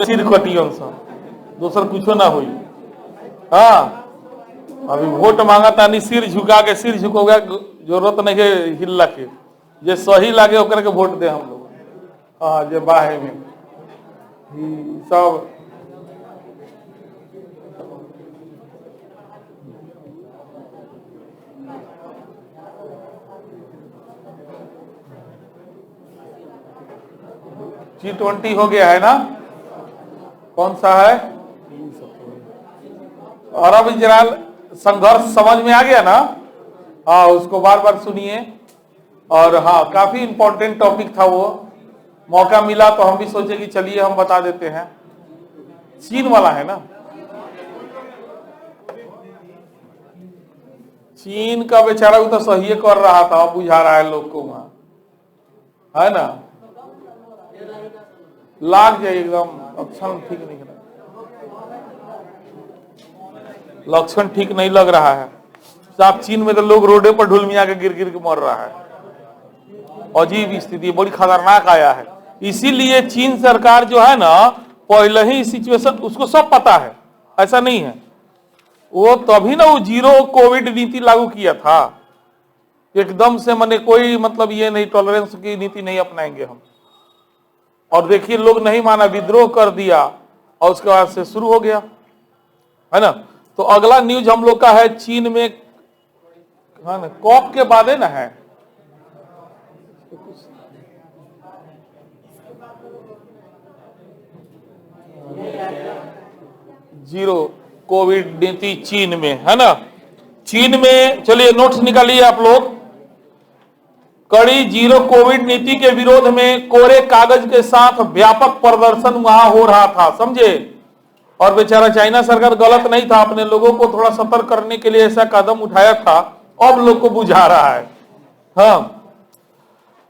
सिर कटियन सा दोसर कुछो ना हुई। हाँ, अभी वोट मांगा तानी सिर झुका के, सिर झुकोगा जरूरत नहीं है हिलला के, जे सही लागे ओकरा के वोट दे हम लोग। हाँ, जे बाहे में सब G20 हो गया है ना, कौन सा है? अरब इजराइल संघर्ष समझ में आ गया ना? हाँ, उसको बार बार सुनिए। और हाँ, काफी इंपॉर्टेंट टॉपिक था वो, मौका मिला तो हम भी सोचे कि चलिए हम बता देते हैं। चीन वाला है ना, चीन का बेचारा वो तो सही कर रहा था, बुझा रहा है लोग को वहां, है ना, लाग जाए एकदम, लक्षण ठीक नहीं है, लक्षण ठीक नहीं लग रहा है साहब। चीन में तो लोग रोडे पर ढुलमिया के गिर गिर के मर रहा है, अजीब स्थिति, बड़ी खतरनाक आया है। इसीलिए चीन सरकार जो है ना, पहले ही सिचुएशन उसको सब पता है, ऐसा नहीं है, वो तभी ना वो जीरो कोविड नीति लागू किया था एकदम से, माने कोई मतलब ये नहीं, टॉलरेंस की नीति नहीं अपनाएंगे हम। और देखिए लोग नहीं माना, विद्रोह कर दिया और उसके बाद से शुरू हो गया, है ना। तो अगला न्यूज हम लोग का है चीन में, हाँ ना, कॉप के बाद है ना, है जीरो कोविड नीति चीन में, है ना। चीन में चलिए नोट्स निकालिए आप लोग। कड़ी जीरो कोविड नीति के विरोध में कोरे कागज के साथ व्यापक प्रदर्शन वहां हो रहा था, समझे। और बेचारा चाइना सरकार गलत नहीं था, अपने लोगों को थोड़ा सतर्क करने के लिए ऐसा कदम उठाया था, अब लोग को बुझा रहा है। हाँ,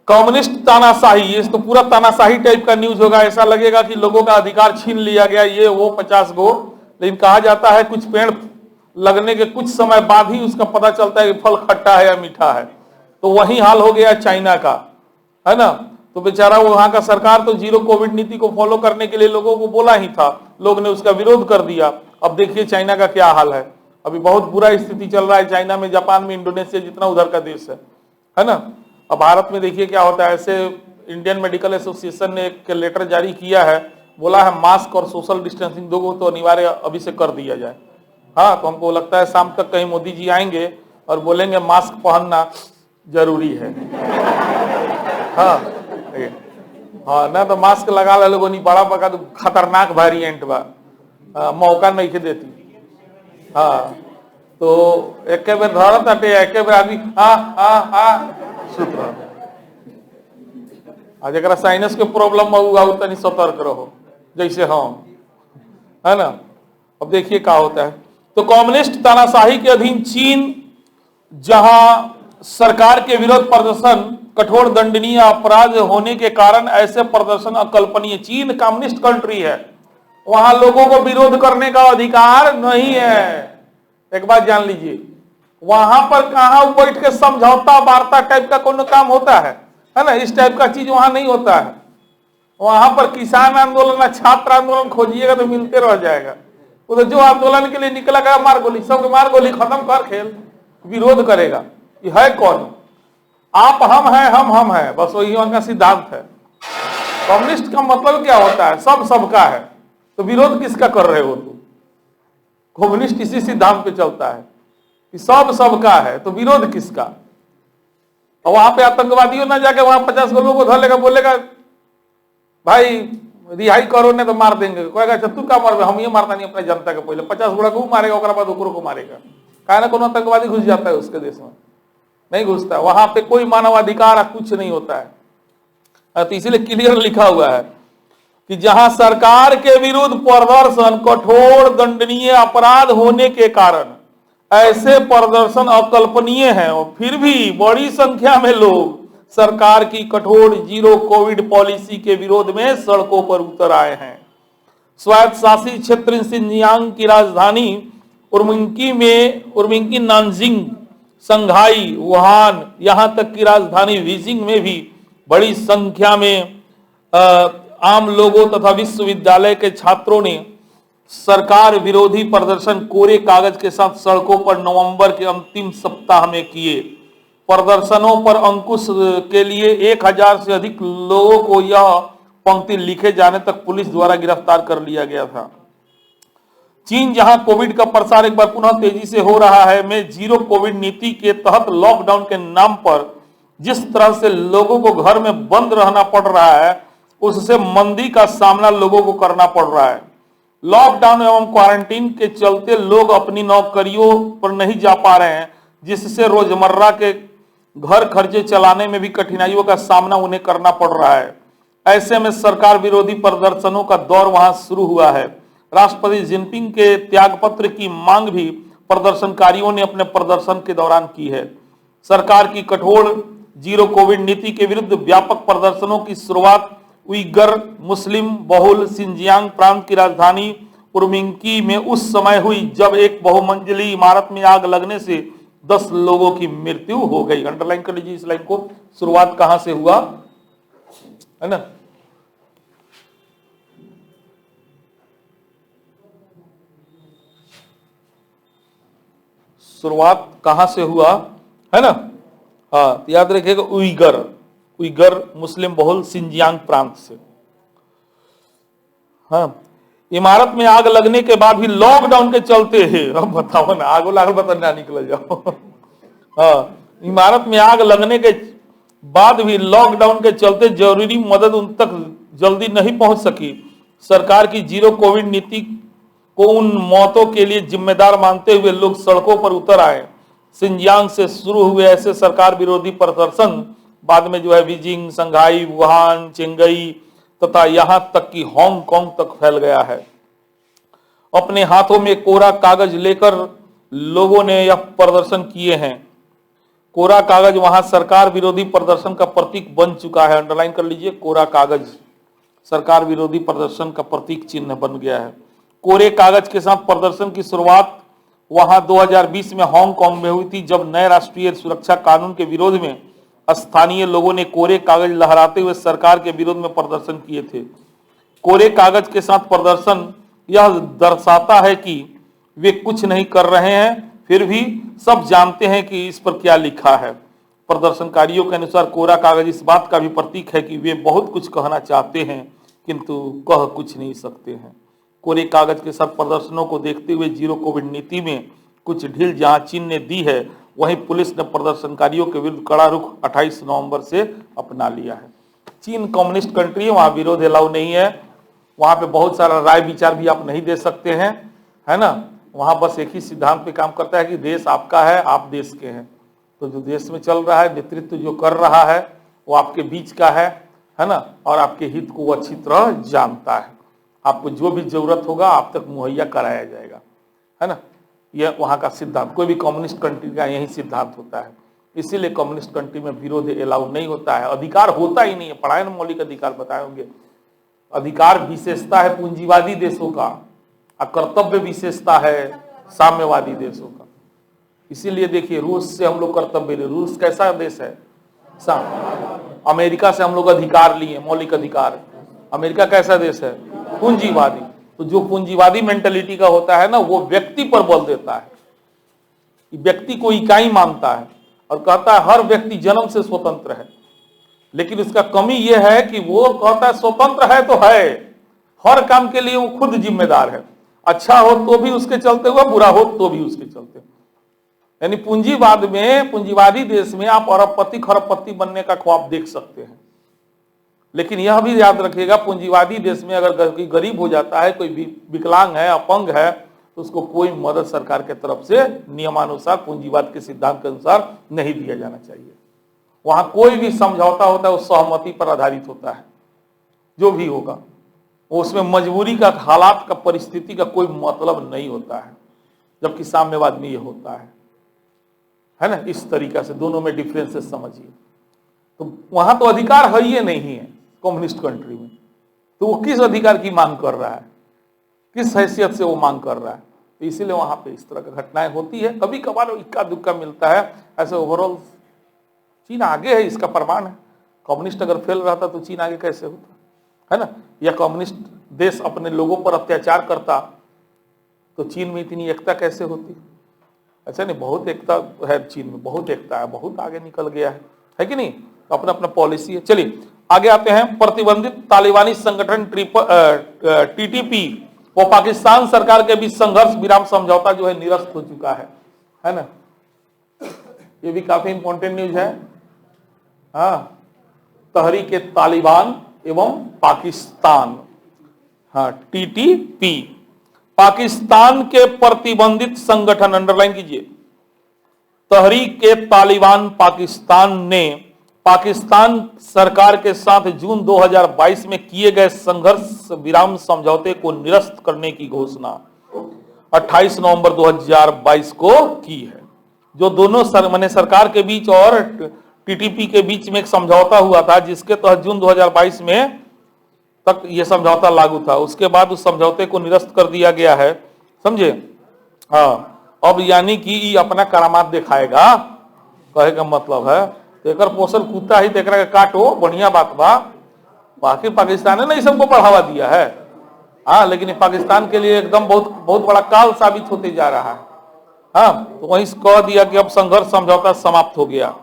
कम्युनिस्ट तानाशाही, ये तो पूरा तानाशाही टाइप का न्यूज होगा, ऐसा लगेगा कि लोगों का अधिकार छीन लिया गया, ये वो 50 गो। लेकिन कहा जाता है कुछ पेड़ लगने के कुछ समय बाद ही उसका पता चलता है कि फल खट्टा है या मीठा है। तो वही हाल हो गया चाइना का, है ना। तो बेचारा वहां का सरकार तो जीरो कोविड नीति को फॉलो करने के लिए लोगों को बोला ही था, लोग ने उसका विरोध कर दिया। अब देखिए चाइना का क्या हाल है, अभी बहुत बुरा स्थिति चल रहा है चाइना में, जापान में, इंडोनेशिया, जितना उधर का देश है ना। अब भारत में देखिए क्या होता है। ऐसे इंडियन मेडिकल एसोसिएशन ने एक लेटर जारी किया है, बोला है मास्क और सोशल डिस्टेंसिंग दोनों तो अनिवार्य अभी से कर दिया जाए। हाँ, तो हमको लगता है शाम तक कहीं मोदी जी आएंगे और बोलेंगे मास्क पहनना जरूरी है। हाँ हाँ, ना तो मास्क लगा ला लोगों, नहीं बड़ा पका तो खतरनाक वेरिएंट बा, मौका नहीं के देती। हाँ, तो एक बेर धरत हटे, एक बेर आदमी सुत रहा। आज एक साइनस के प्रॉब्लम हुआ तनी सतर्क रहो, जैसे हम, है ना। अब देखिए क्या होता है। तो कम्युनिस्ट तानाशाही के अधीन चीन, जहां सरकार के विरोध प्रदर्शन कठोर दंडनीय अपराध होने के कारण ऐसे प्रदर्शन अकल्पनीय। चीन कम्युनिस्ट कंट्री है, वहां लोगों को विरोध करने का अधिकार नहीं है, एक बात जान लीजिए। वहां पर कहां बैठ के समझौता वार्ता टाइप का कोनो काम होता है ना, इस टाइप का चीज वहां नहीं होता है। वहां पर किसान आंदोलन, छात्र आंदोलन खोजिएगा तो मिलते रह जाएगा। वो तो जो आंदोलन के लिए निकला गया, मार गोली, सबके मार गोली, खत्म कर खेल, विरोध करेगा। ये है कौन? आप हम हैं, हम हैं, बस वही उनका सिद्धांत है। कम्युनिस्ट का मतलब क्या होता है? सब सबका है, तो विरोध किसका कर रहे हो तुम? कम्युनिस्ट इसी सिद्धांत पे चलता है कि सब सबका है, तो विरोध किसका? और वहां पे आतंकवादियों ना जाके वहां 50 लोगों को धर लेगा, बोलेगा भाई रिहाई करो, नहीं तो मार देंगे। कहेगा तू क्या मार, हम ये मारता नहीं अपने जनता के, पहले 50 गोड़ा को मारेगा, उसके बाद ओकरों को मारेगा। कहा ना कोनो आतंकवादी घुस जाता है उसके देश में? नहीं घुसता। वहां पे कोई मानवाधिकार कुछ नहीं होता है। तो इसीलिए क्लियर लिखा हुआ है कि जहां सरकार के विरुद्ध प्रदर्शन कठोर दंडनीय अपराध होने के कारण ऐसे प्रदर्शन अकल्पनीय हैं, और फिर भी बड़ी संख्या में लोग सरकार की कठोर जीरो कोविड पॉलिसी के विरोध में सड़कों पर उतर आए हैं। स्वायत्त शासित क्षेत्र शिनजियांग की राजधानी उर्मिंकी, नानजिंग, संघाई, वुहान, यहां तक की राजधानी बीजिंग में भी बड़ी संख्या में आम लोगों तथा विश्वविद्यालय के छात्रों ने सरकार विरोधी प्रदर्शन कोरे कागज के साथ सड़कों पर नवंबर के अंतिम सप्ताह में किए। प्रदर्शनों पर अंकुश के लिए 1000 से अधिक लोगों को यह पंक्ति लिखे जाने तक पुलिस द्वारा गिरफ्तार कर लिया गया था। चीन जहां कोविड का प्रसार एक बार पुनः तेजी से हो रहा है, में जीरो कोविड नीति के तहत लॉकडाउन के नाम पर जिस तरह से लोगों को घर में बंद रहना पड़ रहा है, उससे मंदी का सामना लोगों को करना पड़ रहा है। लॉकडाउन एवं क्वारंटीन के चलते लोग अपनी नौकरियों पर नहीं जा पा रहे हैं, जिससे रोजमर्रा के घर खर्चे चलाने में भी कठिनाइयों का सामना उन्हें करना पड़ रहा है। ऐसे में सरकार विरोधी प्रदर्शनों का दौर वहां शुरू हुआ है। राष्ट्रपति जिनपिंग के त्यागपत्र की मांग भी प्रदर्शनकारियों ने अपने प्रदर्शन के दौरान की है। सरकार की कठोर जीरो कोविड नीति के विरुद्ध व्यापक प्रदर्शनों की शुरुआत उइगर मुस्लिम बहुल सिंजियांग प्रांत की राजधानी उर्मिंकी में उस समय हुई जब एक बहुमंजिली इमारत में आग लगने से 10 लोगों की मृत्यु हो गई। अंडरलाइन कर लीजिए इस लाइन को। शुरुआत कहां से हुआ, है ना? शुरुआत कहां से हुआ, है ना? हाँ, तो याद रखिएगा, उइगर मुस्लिम बहुल सिंजियांग प्रांत से। हाँ, इमारत में आग लगने के बाद भी लॉकडाउन के चलते है, अब बताओ ना, आग लागल बता ना निकल जाओ। हाँ, इमारत में आग लगने के बाद भी लॉकडाउन के चलते जरूरी मदद उन तक जल्दी नहीं पहुंच सकी। सरकार की जीरो कोविड नीति को उन मौतों के लिए जिम्मेदार मानते हुए लोग सड़कों पर उतर आए। सिंजियांग से शुरू हुए ऐसे सरकार विरोधी प्रदर्शन बाद में जो है बीजिंग, संघाई, वुहान, चेंगई तथा यहां तक कि हांगकांग तक फैल गया है। अपने हाथों में कोरा कागज लेकर लोगों ने यह प्रदर्शन किए हैं। कोरा कागज वहां सरकार विरोधी प्रदर्शन का प्रतीक बन चुका है। अंडरलाइन कर लीजिए, कोरा कागज सरकार विरोधी प्रदर्शन का प्रतीक चिन्ह बन गया है। कोरे कागज के साथ प्रदर्शन की शुरुआत वहां 2020 में हांगकांग में हुई थी, जब नए राष्ट्रीय सुरक्षा कानून के विरोध में स्थानीय लोगों ने कोरे कागज लहराते हुए सरकार के विरोध में प्रदर्शन किए थे। कोरे कागज के साथ प्रदर्शन यह दर्शाता है कि वे कुछ नहीं कर रहे हैं, फिर भी सब जानते हैं कि इस पर क्या लिखा है। प्रदर्शनकारियों के अनुसार कोरा कागज इस बात का भी प्रतीक है कि वे बहुत कुछ कहना चाहते हैं किंतु कह कुछ नहीं सकते हैं। कोरे कागज के साथ प्रदर्शनों को देखते हुए जीरो कोविड नीति में कुछ ढील जहां चीन ने दी है, वहीं पुलिस ने प्रदर्शनकारियों के विरुद्ध कड़ा रुख 28 नवंबर से अपना लिया है। चीन कम्युनिस्ट कंट्री है, वहां विरोध अलाउ नहीं है। वहां पे बहुत सारा राय विचार भी आप नहीं दे सकते हैं, है ना? वहां बस एक ही सिद्धांत पे काम करता है कि देश आपका है, आप देश के हैं। तो जो देश में चल रहा है, नेतृत्व जो कर रहा है, वो आपके बीच का है ना? और आपके हित को वो अच्छी तरह जानता है। आपको जो भी जरूरत होगा आप तक मुहैया कराया जाएगा, है ना? यह वहां का सिद्धांत, कोई भी कम्युनिस्ट कंट्री का यही सिद्धांत होता है। इसीलिए कम्युनिस्ट कंट्री में विरोध अलाउ नहीं होता है, अधिकार होता ही नहीं है। पढ़ाए ना, मौलिक अधिकार बताए होंगे। अधिकार विशेषता है पूंजीवादी देशों का और कर्तव्य विशेषता है साम्यवादी देशों का। इसीलिए देखिए, रूस से हम लोग कर्तव्य ले, रूस कैसा देश है? अमेरिका से हम लोग अधिकार लिए, मौलिक अधिकार। अमेरिका कैसा देश है? पूंजीवादी। तो जो पूंजीवादी मेंटेलिटी का होता है ना, वो व्यक्ति पर बल देता है, व्यक्ति को इकाई मानता है और कहता है हर व्यक्ति जन्म से स्वतंत्र है। लेकिन उसका कमी यह है कि वो कहता है स्वतंत्र है तो है, हर काम के लिए वो खुद जिम्मेदार है। अच्छा हो तो भी उसके चलते हुआ, बुरा हो तो भी उसके चलते। यानी पूंजीवाद में, पूंजीवादी देश में आप अरबपति खरबपति बनने का ख्वाब देख सकते हैं। लेकिन यह भी याद रखिएगा, पूंजीवादी देश में अगर कोई गरीब हो जाता है, कोई विकलांग है, अपंग है, तो उसको कोई मदद सरकार के तरफ से नियमानुसार, पूंजीवाद के सिद्धांत के अनुसार नहीं दिया जाना चाहिए। वहां कोई भी समझौता होता है वो सहमति पर आधारित होता है, जो भी होगा उसमें मजबूरी का, हालात का, परिस्थिति का कोई मतलब नहीं होता है। जबकि साम्यवाद में ये होता है ना? इस तरीका से दोनों में डिफरेंसेस समझिए। तो वहां तो अधिकार है ही नहीं है कम्युनिस्ट कंट्री में, तो वो किस अधिकार की मांग कर रहा है, किस हैसियत से वो मांग कर रहा है? तो इसीलिए वहां पे इस तरह की घटनाएं होती है। कभी कभार इक्का दुक्का मिलता है। ऐसे ओवरऑल चीन आगे है, इसका प्रमाण है। कम्युनिस्ट अगर फेल रहता तो चीन आगे कैसे होता, है ना, या कम्युनिस्ट देश अपने लोगों पर अत्याचार करता तो चीन में इतनी एकता कैसे होती? अच्छा नहीं, बहुत एकता है चीन में, बहुत एकता है, बहुत आगे निकल गया है कि नहीं? तो अपना अपना पॉलिसी है। चलिए आगे आते हैं। प्रतिबंधित तालिबानी संगठन टीटीपी वो पाकिस्तान सरकार के बीच संघर्ष विराम समझौता जो है निरस्त हो चुका है ना, ये भी काफी इंपॉर्टेंट न्यूज है। हाँ, तहरीक तालिबान एवं पाकिस्तान, हाँ टीटीपी, पाकिस्तान के प्रतिबंधित संगठन, अंडरलाइन कीजिए, तहरीक तालिबान पाकिस्तान ने पाकिस्तान सरकार के साथ जून 2022 में किए गए संघर्ष विराम समझौते को निरस्त करने की घोषणा 28 नवंबर 2022 को की है। जो दोनों सरकार के बीच और टीटीपी के बीच में एक समझौता हुआ था, जिसके तहत जून 2022 में तक यह समझौता लागू था, उसके बाद उस समझौते को निरस्त कर दिया गया है, समझे? हाँ, अब यानी कि अपना करामात दिखाएगा, कहे का मतलब है तेकर पोषण कुत्ता ही तेकरा के काटो, बढ़िया बात बा। बाकी पाकिस्तान ने सबको बढ़ावा दिया है, हाँ, लेकिन पाकिस्तान के लिए एकदम बहुत बहुत बड़ा काल साबित होते जा रहा है। हाँ, तो वहीं कह दिया कि अब संघर्ष समझौता समाप्त हो गया।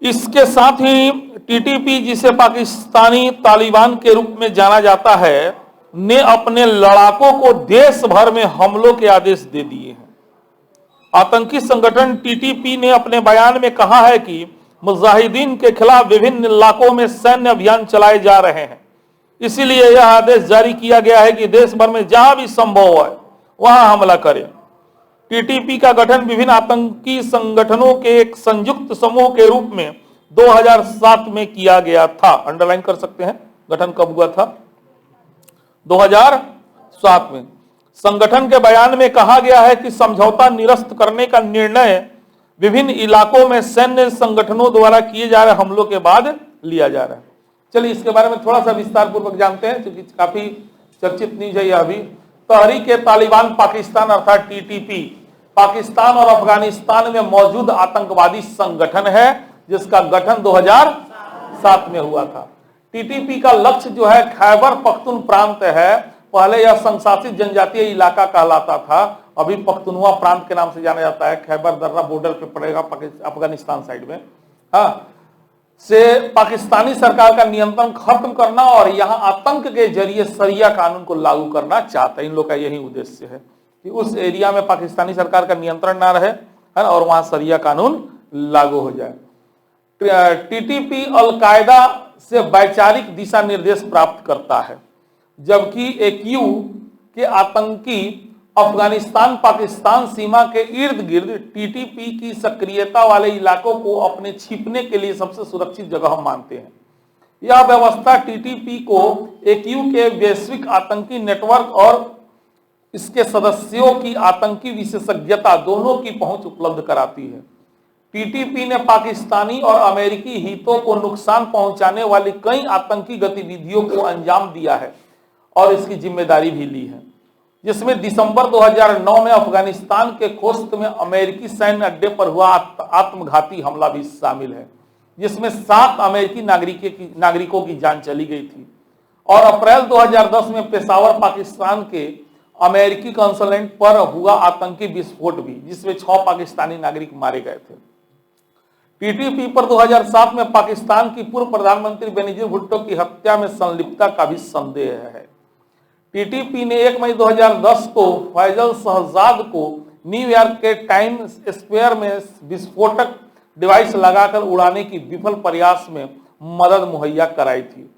इसके साथ ही टीटीपी, जिसे पाकिस्तानी तालिबान के रूप में जाना जाता है, ने अपने लड़ाकों को देश भर में हमलों के आदेश दे दिए हैं। आतंकी संगठन टीटीपी ने अपने बयान में कहा है कि मुजाहिदीन के खिलाफ विभिन्न इलाकों में सैन्य अभियान चलाए जा रहे हैं, इसीलिए यह आदेश जारी किया गया है कि देश भर में जहां भी संभव है वहां हमला करें। टीटीपी का गठन विभिन्न आतंकी संगठनों के एक संयुक्त समूह के रूप में 2007 में किया गया था। अंडरलाइन कर सकते हैं, गठन कब हुआ था? 2007 में। संगठन के बयान में कहा गया है कि समझौता निरस्त करने का निर्णय विभिन्न इलाकों में सैन्य संगठनों द्वारा किए जा रहे हमलों के बाद लिया जा रहा है। चलिए इसके बारे में थोड़ा सा विस्तार पूर्वक जानते हैं, क्योंकि काफी चर्चित न्यूज है यह अभी। तहरीक तालिबान पाकिस्तान अर्थात टीटीपी पाकिस्तान और अफगानिस्तान में मौजूद आतंकवादी संगठन है, जिसका गठन 2007 में हुआ था। टीटीपी का लक्ष्य जो है खैबर पख्तून प्रांत है। पहले यह संशासित जनजातीय इलाका कहलाता था, अभी पख्तूनवा प्रांत के नाम से जाना जाता है। खैबर दर्रा बॉर्डर पे पड़ेगा अफगानिस्तान साइड में। हाँ, से पाकिस्तानी सरकार का नियंत्रण खत्म करना और यहां आतंक के जरिए शरिया कानून को लागू करना चाहते हैं। इन लोग का यही उद्देश्य है कि उस एरिया में पाकिस्तानी सरकार का नियंत्रण ना रहे, है ना, और वहां शरिया कानून लागू हो जाए। टीटीपी अल-कायदा से वैचारिक दिशा निर्देश प्राप्त करता है, जबकि एक्यू के आतंकी अफगानिस्तान पाकिस्तान सीमा के इर्द गिर्द टीटीपी की सक्रियता वाले इलाकों को अपने छिपने के लिए सबसे सुरक्षित जगह मानते हैं। यह व्यवस्था टीटीपी को एक्यू के वैश्विक आतंकी नेटवर्क और इसके सदस्यों की आतंकी विशेषज्ञता दोनों की पहुंच उपलब्ध कराती है। टीटीपी ने पाकिस्तानी और अमेरिकी हितों को नुकसान पहुंचाने वाली कई आतंकी गतिविधियों को अंजाम दिया है और इसकी जिम्मेदारी भी ली है, जिसमें दिसंबर 2009 में अफगानिस्तान के खोस्त में अमेरिकी सैन्य अड्डे पर हुआ आत्मघाती हमला भी शामिल है, जिसमें 7 अमेरिकी नागरिकों की जान चली गई थी। और अप्रैल 2010 में पेशावर पाकिस्तान के अमेरिकी कॉन्सुलेट पर हुआ आतंकी विस्फोट भी, जिसमें 6 पाकिस्तानी नागरिक मारे गए थे। टीटीपी पर 2007 में पाकिस्तान की पूर्व प्रधानमंत्री बेनजीर भुट्टो की हत्या में संलिप्तता का भी संदेह है। टीटीपी ने 1 मई 2010 को फैजल शहजाद को न्यूयॉर्क के टाइम स्क्वायर में विस्फोटक डिवाइस लगाकर उड़ाने की विफल प्रयास में मदद मुहैया कराई थी।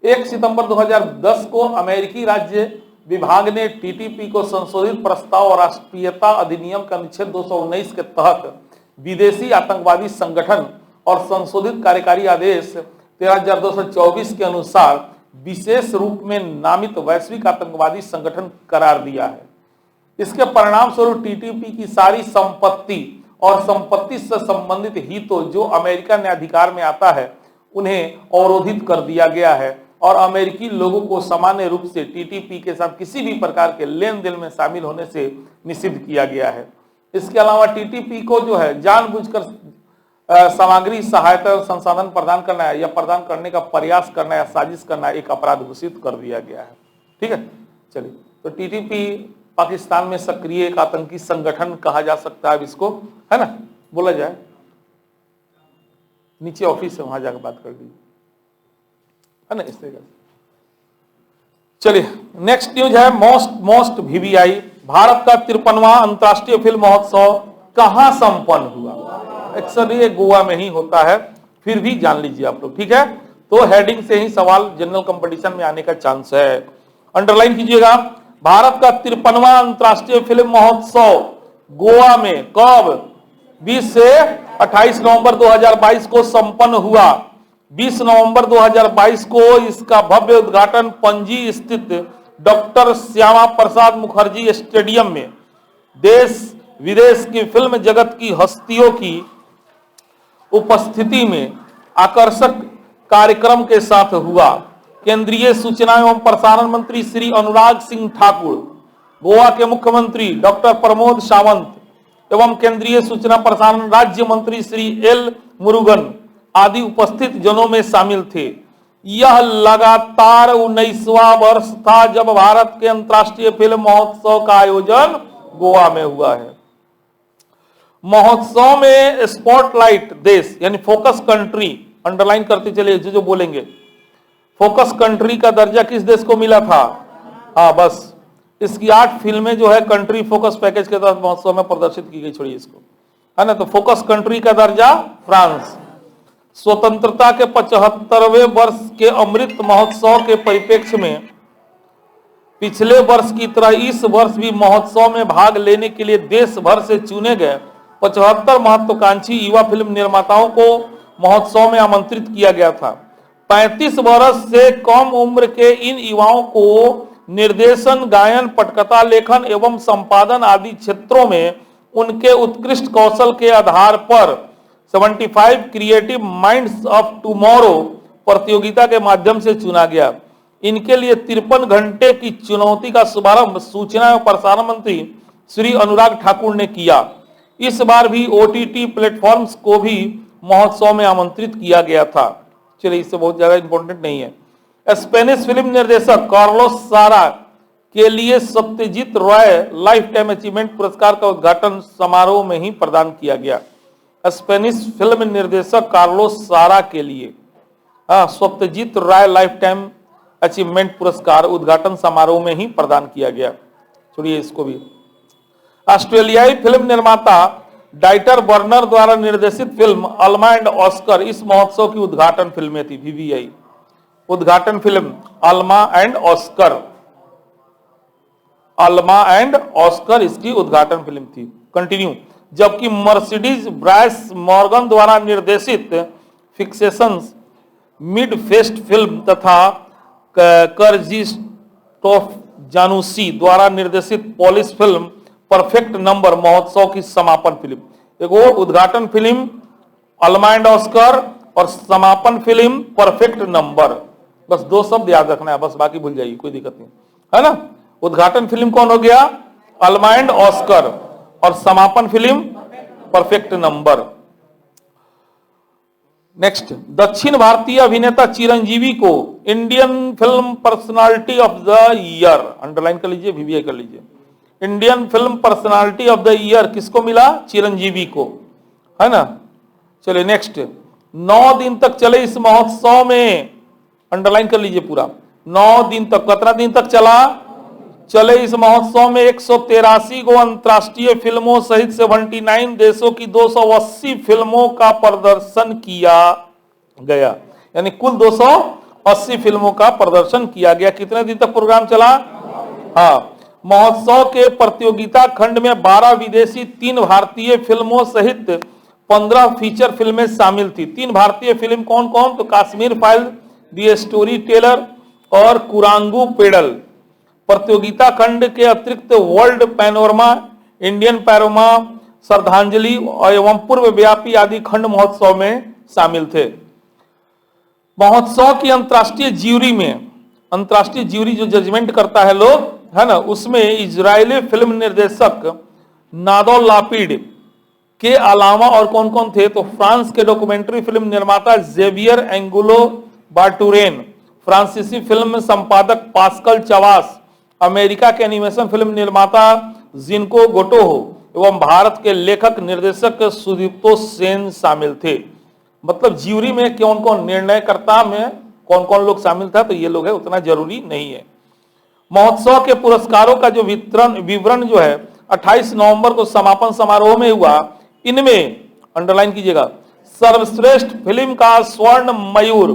1 सितंबर 2010 को अमेरिकी राज्य विभाग ने टीटीपी को संशोधित प्रस्ताव और राष्ट्रीयता अधिनियम का अनुच्छेद 219 के तहत विदेशी आतंकवादी संगठन और संशोधित कार्यकारी आदेश 13,224 के अनुसार विशेष रूप में नामित वैश्विक आतंकवादी संगठन करार दिया है। इसके परिणाम स्वरूप टीटीपी की सारी संपत्ति और संपत्ति से संबंधित हितों जो अमेरिका ने अधिकार में आता है उन्हें अवरोधित कर दिया गया है और अमेरिकी लोगों को सामान्य रूप से टीटीपी के साथ किसी भी प्रकार के लेन देन में शामिल होने से निषिद्ध किया गया है। इसके अलावा टीटीपी को जो है जानबूझकर सामग्री, सहायता और संसाधन प्रदान करना है या प्रदान करने का प्रयास करना या साजिश करना एक अपराध घोषित कर दिया गया है। ठीक है, चलिए, तो टीटीपी पाकिस्तान में सक्रिय एक आतंकी संगठन कहा जा सकता है अब इसको, है ना, बोला जाए। नीचे ऑफिस है, वहां जाकर बात कर लीजिए, है ना, इस तरीके से। चलिए, नेक्स्ट न्यूज है मोस्ट VVI, भारत का 53वां अंतर्राष्ट्रीय फिल्म महोत्सव कहां संपन्न हुआ? अक्सर ये गोवा में ही होता है, फिर भी जान लीजिए आप लोग। ठीक है, तो हेडिंग से ही सवाल जनरल कंपटीशन में आने का चांस है, अंडरलाइन कीजिएगा। भारत का 53वां अंतर्राष्ट्रीय फिल्म महोत्सव गोवा में कब? 20 से 28 नवंबर 2022 को संपन्न हुआ। 20 नवंबर 2022 को इसका भव्य उद्घाटन पणजी स्थित डॉक्टर श्यामा प्रसाद मुखर्जी स्टेडियम में देश विदेश की फिल्म जगत की हस्तियों की उपस्थिति में आकर्षक कार्यक्रम के साथ हुआ। केंद्रीय सूचना एवं प्रसारण मंत्री श्री अनुराग सिंह ठाकुर, गोवा के मुख्यमंत्री डॉक्टर प्रमोद सावंत एवं केंद्रीय सूचना प्रसारण राज्य मंत्री श्री एल मुरुगन आदि उपस्थित जनों में शामिल थे। यह लगातार 19वां वर्ष था जब भारत के अंतर्राष्ट्रीय फिल्म महोत्सव का आयोजन गोवा में हुआ है। महोत्सव में स्पॉटलाइट देश यानी फोकस कंट्री, अंडरलाइन करते चलिए जो बोलेंगे, फोकस कंट्री का दर्जा किस देश को मिला था? हाँ, बस इसकी 8 फिल्में जो है कंट्री फोकस पैकेज के तहत महोत्सव में प्रदर्शित की गई। छोड़िए इसको, है ना, तो फोकस कंट्री का दर्जा फ्रांस। स्वतंत्रता के 75वें वर्ष के अमृत महोत्सव के परिप्रेक्ष्य में पिछले वर्ष की तरह इस वर्ष भी महोत्सव में भाग लेने के लिए देश भर से चुने गए 75 महत्वाकांक्षी युवा फिल्म निर्माताओं को महोत्सव में आमंत्रित किया गया था। 35 वर्ष से कम उम्र के इन युवाओं को निर्देशन, गायन, पटकथा, लेखन एवं संपादन आदि क्षेत्रों में उनके उत्कृष्ट कौशल के आधार पर 75 क्रिएटिव माइंड्स ऑफ टुमारो प्रतियोगिता के माध्यम से चुना गया। इनके लिए 53 घंटे की चुनौती का शुभारंभ सूचना एवं प्रसारण मंत्री श्री अनुराग ठाकुर ने किया। इस बार भी OTT प्लेटफॉर्म्स को भी महोत्सव में आमंत्रित किया गया था। चलिए, इससे बहुत ज्यादा इंपॉर्टेंट नहीं है। स्पेनिश फिल्म निर्देशक कार्लोस सारा के लिए Satyajit Roy life time achievement पुरस्कार का उद्घाटन समारोह में ही प्रदान किया गया। स्पेनिश फिल्म निर्देशक कार्लोस सारा के लिए Satyajit Roy life time achievement पुरस्कार उद्घाटन समारोह में ही प्रदान किया गया। छोड़िए इसको भी। ऑस्ट्रेलियाई फिल्म निर्माता डाइटर बर्नर द्वारा निर्देशित फिल्म अल्मा एंड ऑस्कर इस महोत्सव की उद्घाटन फिल्में थी। VVI उद्घाटन film Alma and Oscar, Alma and Oscar इसकी उद्घाटन फिल्म थी। कंटिन्यू। जबकि मर्सिडीज ब्रायस मॉर्गन द्वारा निर्देशित फिक्सेशंस मिड फेस्ट फिल्म तथा कर्जिस्टोफ जानुसी द्वारा निर्देशित पॉलिश फिल्म परफेक्ट नंबर महोत्सव की समापन फिल्म। एक और उद्घाटन फिल्म अल्मा एंड ऑस्कर और समापन फिल्म परफेक्ट नंबर। बस 2 शब्द याद रखना है, बस बाकी भूल जाइए, कोई दिक्कत नहीं, है ना। उद्घाटन फिल्म कौन हो गया? अल्मा एंड ऑस्कर, और समापन फिल्म परफेक्ट नंबर। नेक्स्ट, दक्षिण भारतीय अभिनेता चिरंजीवी को Indian film personality of the year, underline कर लीजिए, VVI कर लीजिए। Indian film personality of the year किसको मिला? चिरंजीवी को, है ना। चलिए नेक्स्ट, 9 दिन तक चले इस महोत्सव में, अंडरलाइन कर लीजिए पूरा, 9 दिन तक। कितना दिन तक चले इस महोत्सव में 183 को अंतर्राष्ट्रीय फिल्मों सहित 79 देशों की 280 फिल्मों का प्रदर्शन किया गया, यानी कुल 280 फिल्मों का प्रदर्शन किया गया। कितने दिन तक प्रोग्राम चला? हाँ, महोत्सव के प्रतियोगिता खंड में 12 विदेशी, 3 भारतीय फिल्मों सहित 15 फीचर फिल्में शामिल थी। 3 भारतीय फिल्म कौन कौन? तो कश्मीर फाइल, दी स्टोरी टेलर और कुरांगू पेडल। प्रतियोगिता खंड के अतिरिक्त वर्ल्ड पैनोरमा, इंडियन पैनोरमा, श्रद्धांजलि एवं पूर्व व्यापी आदि खंड महोत्सव में शामिल थे। महोत्सव की अंतर्राष्ट्रीय ज्यूरी जो जजमेंट करता है लोग, है ना, उसमें इजरायली फिल्म निर्देशक नादोल लापिड, के अलावा और कौन कौन थे? तो फ्रांस के डॉक्यूमेंट्री फिल्म निर्माता जेवियर एंगुलो बार्टुरेन, फ्रांसीसी फिल्म संपादक पास्कल चवास, अमेरिका के एनिमेशन फिल्म निर्माता जिनको गोटोहो एवं भारत के लेखक निर्देशक सुदीप्तो सेन शामिल थे। मतलब ज्यूरी में कौन कौन, निर्णयकर्ता में कौन कौन लोग शामिल था, तो ये लोग है, उतना जरूरी नहीं है। महोत्सव के पुरस्कारों का जो विवरण जो है 28 नवंबर को समापन समारोह में हुआ। इनमें अंडरलाइन कीजिएगा, सर्वश्रेष्ठ फिल्म का स्वर्ण मयूर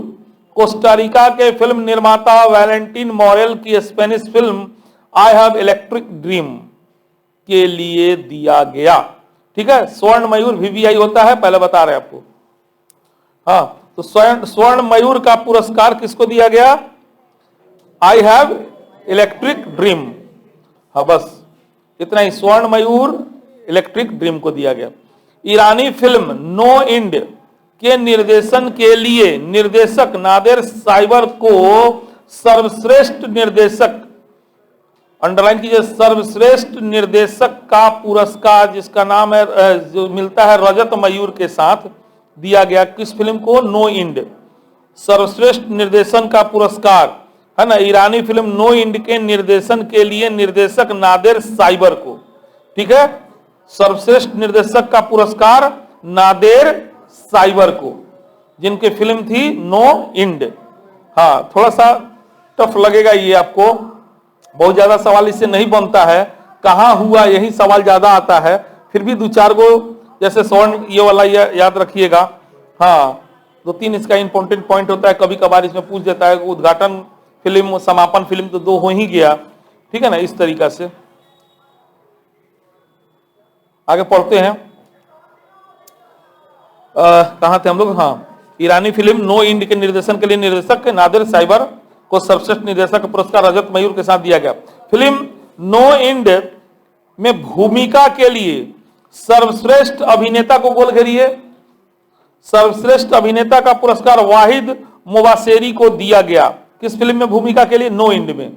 कोस्टारिका के फिल्म निर्माता वैलेंटिन मोरेल की Spanish film I have electric dream के लिए दिया गया। ठीक है, स्वर्ण मयूर VVI होता है, पहले बता रहे आपको। हाँ, तो स्वर्ण मयूर का पुरस्कार किसको दिया गया? I have electric dream. हाँ, बस इतना ही, स्वर्ण मयूर इलेक्ट्रिक ड्रीम को दिया गया। ईरानी फिल्म नो इंड के निर्देशन के लिए निर्देशक नादिर साइबर को सर्वश्रेष्ठ निर्देशक, अंडरलाइन कीजिए, सर्वश्रेष्ठ निर्देशक का पुरस्कार जिसका नाम है, जो मिलता है रजत मयूर के साथ, दिया गया। किस फिल्म को? No end. सर्वश्रेष्ठ निर्देशन का पुरस्कार है ना, ईरानी फिल्म नो इंड के निर्देशन के लिए निर्देशक नादिर साइबर को। ठीक है, सर्वश्रेष्ठ निर्देशक का पुरस्कार नादिर साइबर को, जिनकी फिल्म थी नो इंड। हाँ, थोड़ा सा टफ लगेगा ये आपको, बहुत ज्यादा सवाल इससे नहीं बनता है, कहां हुआ यही सवाल ज्यादा आता है। फिर भी 2-4 गो जैसे स्वर्ण ये वाला याद रखिएगा। हाँ, 2-3 इसका इंपॉर्टेंट पॉइंट होता है, कभी कभार इसमें पूछ देता है। उद्घाटन फिल्म, समापन फिल्म तो 2 हो ही गया। ठीक है ना, इस तरीका से आगे पढ़ते हैं। कहां थे हम लोग? हाँ, ईरानी फिल्म नो इंड के निर्देशन के लिए निर्देशक नादिर साइबर को सर्वश्रेष्ठ निर्देशक पुरस्कार रजत मयूर के साथ दिया गया। फिल्म नो इंड में भूमिका के लिए सर्वश्रेष्ठ अभिनेता को गोल घेरिए, सर्वश्रेष्ठ अभिनेता का पुरस्कार वाहिद मुबासेरी को दिया गया। किस फिल्म में भूमिका के लिए? नो इंड में।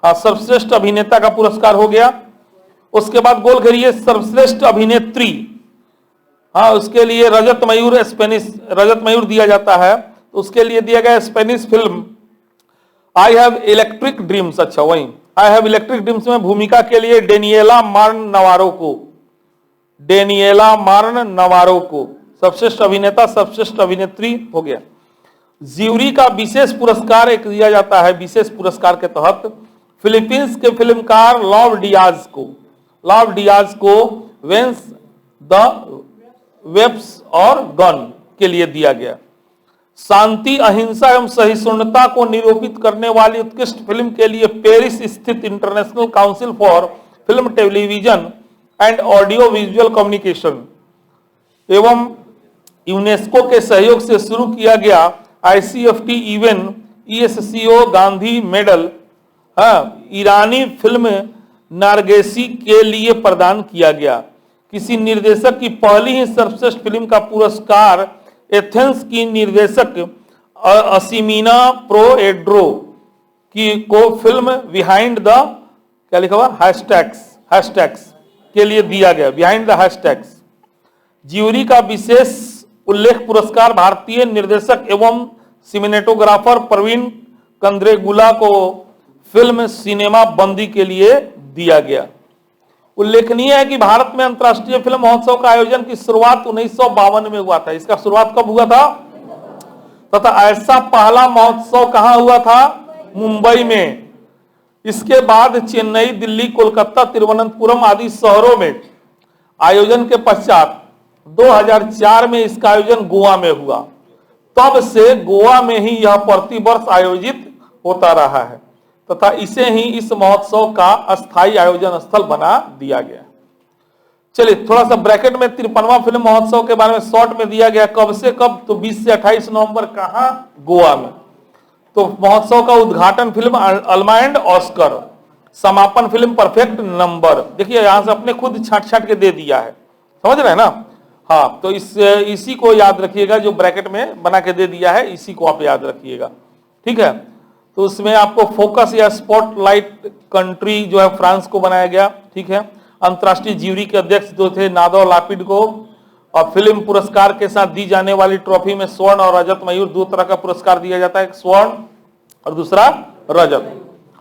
हाँ, सर्वश्रेष्ठ अभिनेता का पुरस्कार हो गया। उसके बाद गोल घेरिए सर्वश्रेष्ठ अभिनेत्री। हाँ, उसके लिए रजत मयूर, स्पेनिश रजत मयूर दिया जाता है, तो उसके लिए दिया गया Spanish film I have electric dreams. अच्छा, वही आई हैव इलेक्ट्रिक ड्रीम्स में भूमिका के लिए डेनिएला मार्न नवारो को, डेनिएला मार्न नवारो को सर्वश्रेष्ठ अभिनेता, सर्वश्रेष्ठ अभिनेत्री हो गया। ज्यूरी का विशेष पुरस्कार एक दिया जाता है, विशेष पुरस्कार के तहत फिलीपींस के फिल्मकार लॉव डियाज को वेंस द वेब्स और गन के लिए दिया गया। शांति, अहिंसा एवं सहिष्णुता को निरूपित करने वाली उत्कृष्ट फिल्म के लिए पेरिस स्थित international council for film, television and audio visual communication एवं यूनेस्को के सहयोग से शुरू किया गया ICFT event ESCO Gandhi medal ईरानी फिल्म नारगेसी के लिए प्रदान किया गया। किसी निर्देशक की पहली ही सर्वश्रेष्ठ फिल्म का पुरस्कार एथेंस की निर्देशक असीमिना प्रोएड्रो की को फिल्म बिहाइंड द, क्या लिखा हुआ, हैशटैग्स के लिए दिया गया। Behind the hashtags. ज्यूरी का विशेष उल्लेख पुरस्कार भारतीय निर्देशक एवं सिनेमेटोग्राफर प्रवीण कंद्रेगुला को फिल्म सिनेमा बंदी के लिए दिया गया। उल्लेखनीय है कि भारत में अंतर्राष्ट्रीय फिल्म महोत्सव का आयोजन की शुरुआत 1952 में हुआ था। इसका शुरुआत कब हुआ था? तथा ऐसा पहला महोत्सव कहां हुआ था? मुंबई में। इसके बाद चेन्नई, दिल्ली, कोलकाता, तिरुवनंतपुरम आदि शहरों में आयोजन के पश्चात 2004 में इसका आयोजन गोवा में हुआ। तब से गोवा में ही यह प्रतिवर्ष आयोजित होता रहा है तथा इसे ही इस महोत्सव का अस्थायी आयोजन स्थल बना दिया गया। चलिए थोड़ा सा ब्रैकेट में 53वां फिल्म महोत्सव के बारे में शॉर्ट में दिया गया। कब से कब? तो 20 से 28 नवंबर। कहां? गोवा में। तो महोत्सव का उद्घाटन फिल्म अल्मा एंड ऑस्कर, समापन फिल्म परफेक्ट नंबर। देखिए यहां से अपने खुद छाट के दे दिया है, समझ रहे हैं ना? हाँ, तो इसी को याद रखिएगा, जो ब्रैकेट में बना के दे दिया है इसी को आप याद रखिएगा। ठीक है, तो उसमें आपको फोकस या स्पॉटलाइट कंट्री जो है फ्रांस को बनाया गया। ठीक है, अंतर्राष्ट्रीय ज्यूरी के अध्यक्ष जो थे नादो लापिड को और फिल्म पुरस्कार के साथ दी जाने वाली ट्रॉफी में स्वर्ण और रजत मयूर, दो तरह का पुरस्कार दिया जाता है, एक स्वर्ण और दूसरा रजत।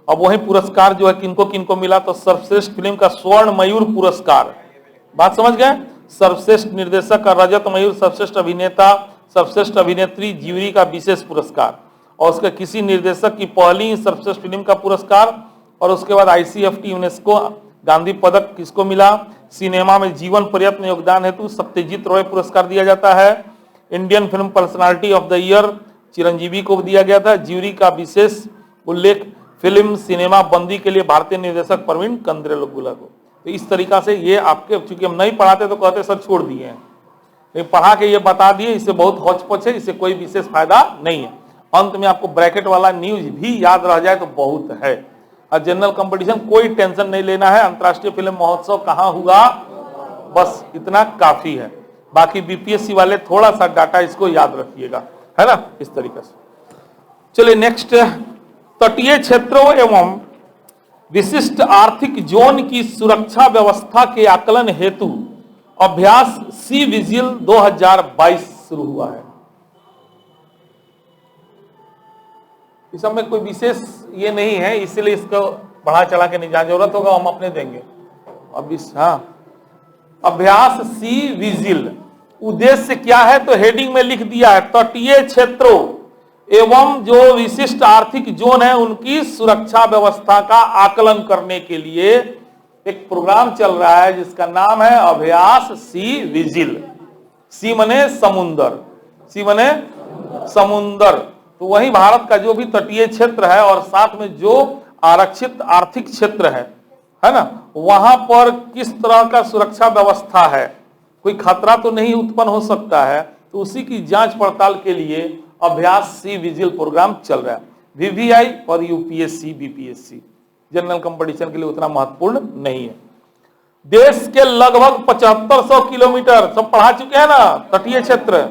अब वही पुरस्कार जो है किनको किनको मिला, तो सर्वश्रेष्ठ फिल्म का स्वर्ण मयूर पुरस्कार, बात समझ गए, सर्वश्रेष्ठ निर्देशक का रजत मयूर, सर्वश्रेष्ठ अभिनेता सर्वश्रेष्ठ अभिनेत्री ज्यूरी का विशेष पुरस्कार, और उसके किसी निर्देशक की पहली सर्वश्रेष्ठ फिल्म का पुरस्कार। और उसके बाद ICFT यूनेस्को गांधी पदक किसको मिला, सिनेमा में जीवन पर्यंत योगदान हेतु सत्यजीत रॉय पुरस्कार दिया जाता है। Indian film personality of the year Chiranjeevi को दिया गया था। ज्यूरी का विशेष उल्लेख फिल्म सिनेमा बंदी के लिए भारतीय निर्देशक प्रवीण कंद्रेलुगुला को। तो इस तरीका से ये आपके, चूंकि हम नहीं पढ़ाते तो कहते सर छोड़ दिए हैं, लेकिन पढ़ा के ये बता दिए, इससे बहुत हौच-पौच है, इससे कोई विशेष फायदा नहीं है। अंत में आपको ब्रैकेट वाला न्यूज भी याद रह जाए तो बहुत है। और जनरल कंपटीशन कोई टेंशन नहीं लेना है, अंतर्राष्ट्रीय फिल्म महोत्सव कहाँ हुआ, बस इतना काफी है। बाकी BPSC वाले थोड़ा सा डाटा इसको याद रखिएगा, है ना, इस तरीके से। चलिए नेक्स्ट, तटीय क्षेत्रों एवं विशिष्ट आर्थिक जोन की सुरक्षा व्यवस्था के आकलन हेतु अभ्यास सी विजिल 2022 शुरू हुआ है। इस सब में कोई विशेष ये नहीं है, इसलिए इसको बढ़ा चढ़ा के नहीं जाने जरूरत होगा, हम अपने देंगे। अब इस अभ्यास सी विजिल, उद्देश्य क्या है तो हेडिंग में लिख दिया है, तटीय क्षेत्रों एवं जो विशिष्ट आर्थिक जोन है उनकी सुरक्षा व्यवस्था का आकलन करने के लिए एक प्रोग्राम चल रहा है जिसका नाम है अभ्यास सी विजिल। सी मने समुंदर, सी मने समुंदर, तो वही भारत का जो भी तटीय क्षेत्र है और साथ में जो आरक्षित आर्थिक क्षेत्र है ना, वहां पर किस तरह का सुरक्षा व्यवस्था है, कोई खतरा तो नहीं उत्पन्न हो सकता है, तो उसी की जांच पड़ताल के लिए अभ्यास सी विजिल प्रोग्राम चल रहा है। VVI और UPSC BPSC जनरल कंपटीशन के लिए उतना महत्वपूर्ण नहीं है। देश के लगभग 7500 किलोमीटर, सब पढ़ा चुके हैं ना तटीय क्षेत्र,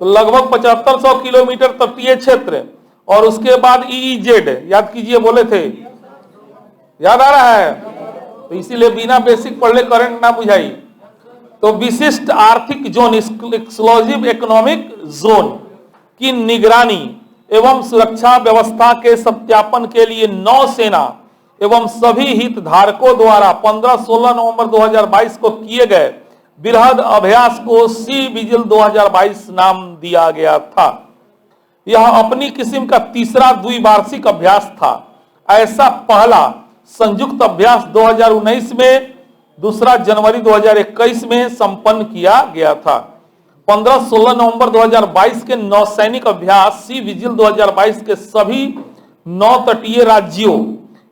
तो लगभग 7500 किलोमीटर तटीय क्षेत्र, और उसके बाद EEZ याद कीजिए, बोले थे, याद आ रहा है, तो इसीलिए बिना बेसिक पढ़ले करंट ना बुझाई। तो विशिष्ट आर्थिक जोन, एक्सक्लूसिव इकोनॉमिक जोन की निगरानी एवं सुरक्षा व्यवस्था के सत्यापन के लिए नौसेना एवं सभी हितधारकों द्वारा 15-16 नवंबर 2022 को किए गए बृहद अभ्यास को सी विजिल 2022 नाम दिया गया था। यह अपनी किस्म का तीसरा द्विवार्षिक अभ्यास था। ऐसा पहला संयुक्त अभ्यास 2019 में, दूसरा जनवरी 2021 में संपन्न किया गया था। 15-16 नवंबर 2022 के नौसैनिक अभ्यास सी विजिल 2022 के सभी 9 तटीय राज्यों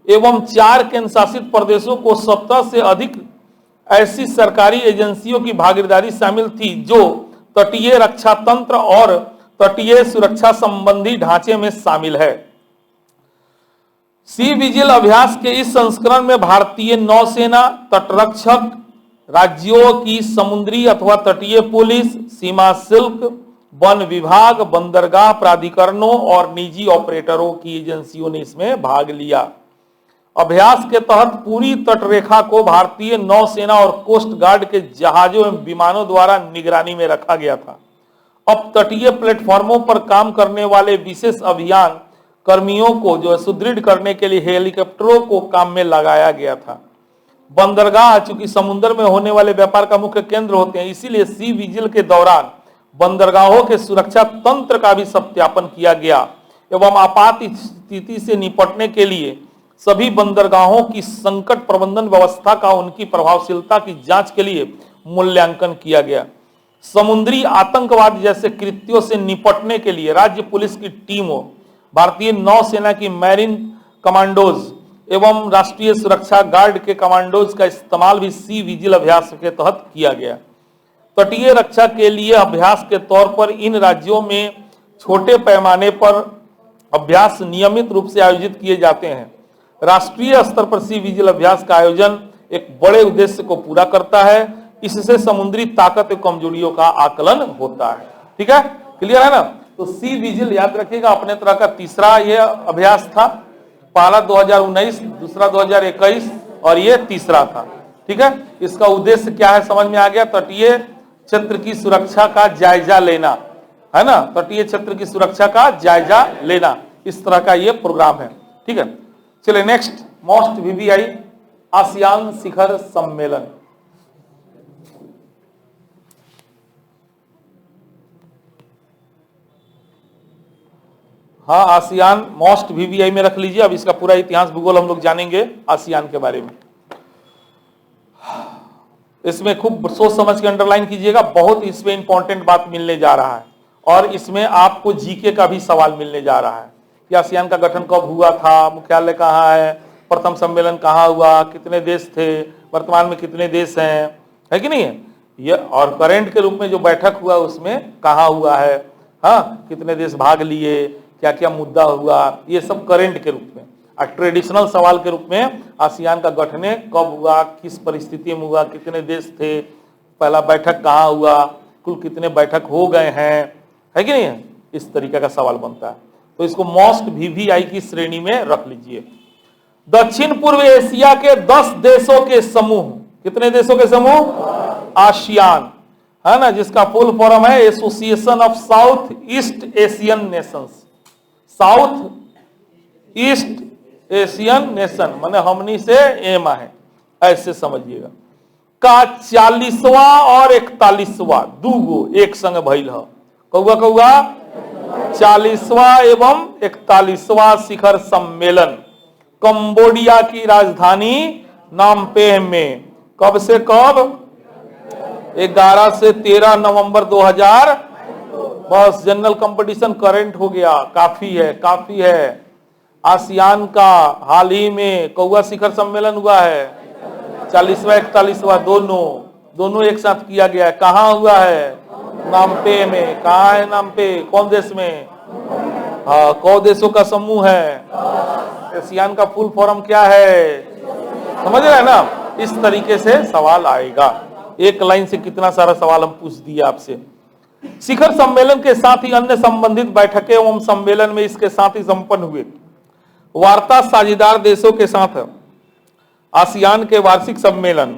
एवं 4 केंद्र शासित प्रदेशों को 70 से अधिक ऐसी सरकारी एजेंसियों की भागीदारी शामिल थी जो तटीय रक्षा तंत्र और तटीय सुरक्षा संबंधी ढांचे में शामिल है। सी विजिल अभ्यास के इस संस्करण में भारतीय नौसेना, तटरक्षक, राज्यों की समुद्री अथवा तटीय पुलिस, सीमा शुल्क, वन विभाग, बंदरगाह प्राधिकरणों और निजी ऑपरेटरों की एजेंसियों ने इसमें भाग लिया। अभ्यास के तहत पूरी तटरेखा को भारतीय नौसेना और कोस्ट गार्ड के जहाजों एवं विमानों द्वारा निगरानी में रखा गया था। अब तटीय प्लेटफॉर्मों पर काम करने वाले विशेष अभियान कर्मियों को जो सुदृढ़ करने के लिए हेलीकॉप्टरों को काम में लगाया गया था। बंदरगाह चूंकि समुद्र में होने वाले व्यापार का मुख्य केंद्र होते हैं, इसीलिए सी विजिल के दौरान बंदरगाहों के सुरक्षा तंत्र का भी सत्यापन किया गया एवं आपात स्थिति से निपटने के लिए सभी बंदरगाहों की संकट प्रबंधन व्यवस्था का उनकी प्रभावशीलता की जांच के लिए मूल्यांकन किया गया। समुद्री आतंकवाद जैसे कृत्यों से निपटने के लिए राज्य पुलिस की टीमों, भारतीय नौसेना की मैरीन कमांडोज एवं राष्ट्रीय सुरक्षा गार्ड के कमांडोज का इस्तेमाल भी सी विजिल अभ्यास के तहत किया गया। तटीय रक्षा के लिए अभ्यास के तौर पर इन राज्यों में छोटे पैमाने पर अभ्यास नियमित रूप से आयोजित किए जाते हैं। राष्ट्रीय स्तर पर सी विजिल अभ्यास का आयोजन एक बड़े उद्देश्य को पूरा करता है। इससे समुद्री ताकत और कमजोरियों का आकलन होता है। ठीक है, क्लियर है ना। तो सी विजिल याद रखिएगा, अपने तरह का तीसरा ये अभ्यास था। पहला 2019, दूसरा 2021 और ये तीसरा था। ठीक है, इसका उद्देश्य क्या है समझ में आ गया। तटीय क्षेत्र की सुरक्षा का जायजा लेना, है ना, तटीय क्षेत्र की सुरक्षा का जायजा लेना, इस तरह का ये प्रोग्राम है। ठीक है, चलिए नेक्स्ट, मोस्ट वीवीआई आसियान शिखर सम्मेलन। हाँ, आसियान मोस्ट वीवीआई में रख लीजिए। अब इसका पूरा इतिहास भूगोल हम लोग जानेंगे आसियान के बारे में। इसमें खूब सोच समझ के अंडरलाइन कीजिएगा, बहुत इसमें इंपॉर्टेंट बात मिलने जा रहा है और इसमें आपको जीके का भी सवाल मिलने जा रहा है कि आसियान का गठन कब हुआ था, मुख्यालय कहाँ है, प्रथम सम्मेलन कहाँ हुआ, कितने देश थे, वर्तमान में कितने देश हैं, है कि नहीं है ये, और करेंट के रूप में जो बैठक हुआ उसमें कहाँ हुआ है, हाँ, कितने देश भाग लिए, क्या क्या मुद्दा हुआ, ये सब करेंट के रूप में। और ट्रेडिशनल सवाल के रूप में आसियान का गठन कब हुआ, किस परिस्थिति में हुआ, कितने देश थे, पहला बैठक कहाँ हुआ, कुल कितने बैठक हो गए हैं, है कि नहीं है, इस तरीके का सवाल बनता है। तो इसको मोस्ट वीवीआई की श्रेणी में रख लीजिए। दक्षिण पूर्व एशिया के 10 देशों के समूह, कितने देशों के समूह, आसियान, है ना, जिसका फुल फॉर्म है association of south east Asian Nations. South east Asian nation माने हमनी से एमा है, ऐसे समझिएगा, का 40वां और 41वां दूगो एक संग भइल है। कौआ कौआ 40वां एवं 41वां शिखर सम्मेलन कंबोडिया की राजधानी नामपेह में कब से कब, 11 से 13 नवंबर 2000। बस जनरल कंपटीशन करंट हो गया, काफी है, काफी है। आसियान का हाल ही में कौआ शिखर सम्मेलन हुआ है, 40वां 41वां दोनों एक साथ किया गया है। कहाँ हुआ है, नामपे में। कहाँ है नामपे, कौन देश में, हाँ, कौ देशों का समूह है। आसियान का फुल फॉर्म क्या है, समझ रहे हैं ना, इस तरीके से सवाल आएगा। एक लाइन से कितना सारा सवाल हम पूछ दिए आपसे। शिखर सम्मेलन के साथ ही अन्य संबंधित बैठकें एवं सम्मेलन में इसके साथ ही संपन्न हुए। वार्ता साझेदार देशों के साथ आसियान के वार्षिक सम्मेलन,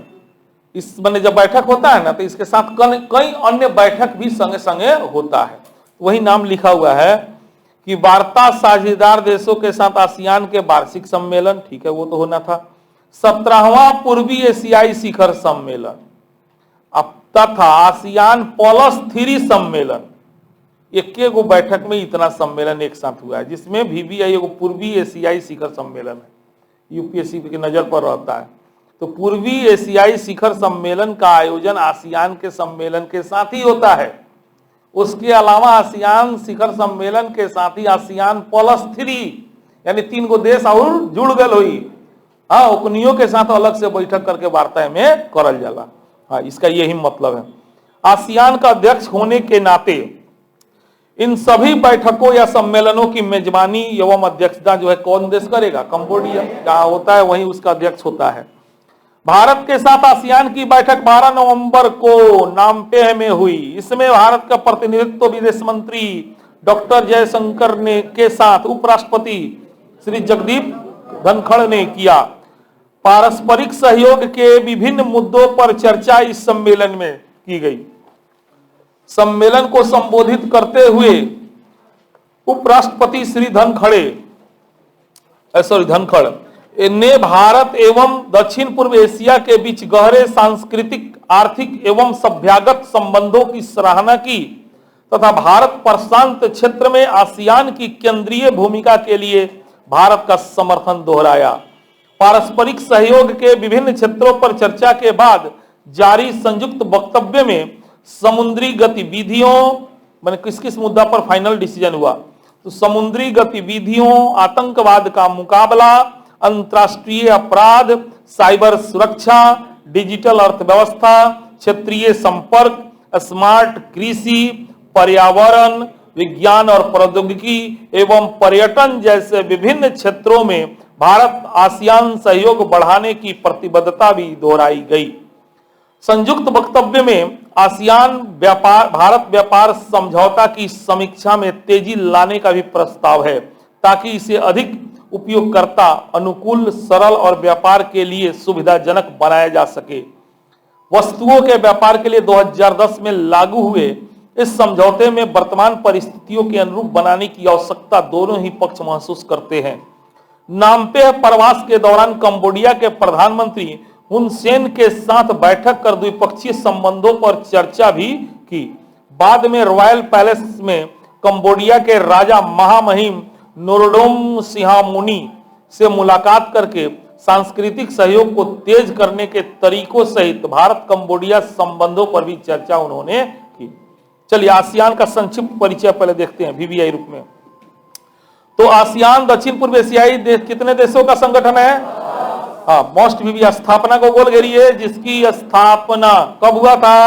इस मैंने जब बैठक होता है ना तो इसके साथ कई अन्य बैठक भी संगे संगे होता है। वही नाम लिखा हुआ है कि वार्ता साझेदार देशों के साथ आसियान के वार्षिक सम्मेलन, ठीक है, वो तो होना था। 17वां पूर्वी एशियाई शिखर सम्मेलन, अब तथा आसियान +3 सम्मेलन, एक गो बैठक में इतना सम्मेलन एक साथ हुआ है, जिसमें वीवीआई एगो पूर्वी एशियाई शिखर सम्मेलन है, यूपीएससी की नजर पर रहता है। तो पूर्वी एशियाई शिखर सम्मेलन का आयोजन आसियान के सम्मेलन के साथ ही होता है। उसके अलावा आसियान शिखर सम्मेलन के साथ ही आसियान +3 यानी 3 गो देश और जुड़ गल हुई, हाँ, ओकनियों के साथ अलग से बैठक करके वार्ता में करल जाला। हाँ, इसका यही मतलब है। आसियान का अध्यक्ष होने के नाते इन सभी बैठकों या सम्मेलनों की मेजबानी एवं अध्यक्षता जो है कौन देश करेगा, कंबोडिया जहां होता है वहीं उसका अध्यक्ष होता है। भारत के साथ आसियान की बैठक 12 नवंबर को नामपेह में हुई। इसमें भारत का प्रतिनिधित्व विदेश मंत्री डॉक्टर जयशंकर ने के साथ उपराष्ट्रपति श्री जगदीप धनखड़ ने किया। पारस्परिक सहयोग के विभिन्न मुद्दों पर चर्चा इस सम्मेलन में की गई। सम्मेलन को संबोधित करते हुए उपराष्ट्रपति श्री धनखड़ ने भारत एवं दक्षिण पूर्व एशिया के बीच गहरे सांस्कृतिक, आर्थिक एवं सभ्यागत संबंधों की सराहना की तथा भारत प्रशांत क्षेत्र में आसियान की केंद्रीय भूमिका के लिए भारत का समर्थन दोहराया। पारस्परिक सहयोग के विभिन्न क्षेत्रों पर चर्चा के बाद जारी संयुक्त वक्तव्य में समुद्री गतिविधियों, माने किस किस मुद्दा पर फाइनल डिसीजन हुआ, तो समुद्री गतिविधियों, आतंकवाद का मुकाबला, अंतर्राष्ट्रीय अपराध, साइबर सुरक्षा, डिजिटल अर्थव्यवस्था, क्षेत्रीय संपर्क, स्मार्ट कृषि, पर्यावरण, विज्ञान और प्रौद्योगिकी एवं पर्यटन जैसे विभिन्न क्षेत्रों में भारत आसियान सहयोग बढ़ाने की प्रतिबद्धता भी दोहराई गई। संयुक्त वक्तव्य में आसियान भारत व्यापार समझौता की समीक्षा में तेजी लाने का भी प्रस्ताव है ताकि इसे अधिक उपयोगकर्ता अनुकूल, सरल और व्यापार के लिए सुविधाजनक बनाया जा सके। वस्तुओं के व्यापार के लिए 2010 में लागू हुए इस समझौते में वर्तमान परिस्थितियों के अनुरूप बनाने की आवश्यकता दोनों ही पक्ष महसूस करते हैं। नामपे प्रवास के दौरान कंबोडिया के प्रधानमंत्री हुन सेन के साथ बैठक कर द्विपक्षीय संबंधों पर चर्चा भी की। बाद में रॉयल पैलेस में कंबोडिया के राजा महामहिम नोरोडोम सिहामुनी से मुलाकात करके सांस्कृतिक सहयोग को तेज करने के तरीकों सहित भारत कंबोडिया संबंधों पर भी चर्चा उन्होंने की। चलिए आसियान का संक्षिप्त परिचय पहले देखते हैं वीवीआई रूप में। तो आसियान दक्षिण पूर्व एशियाई देश कितने देशों का संगठन है? हाँ, मोस्ट वीवी स्थापना को बोल गई, जिसकी स्थापना कब हुआ था?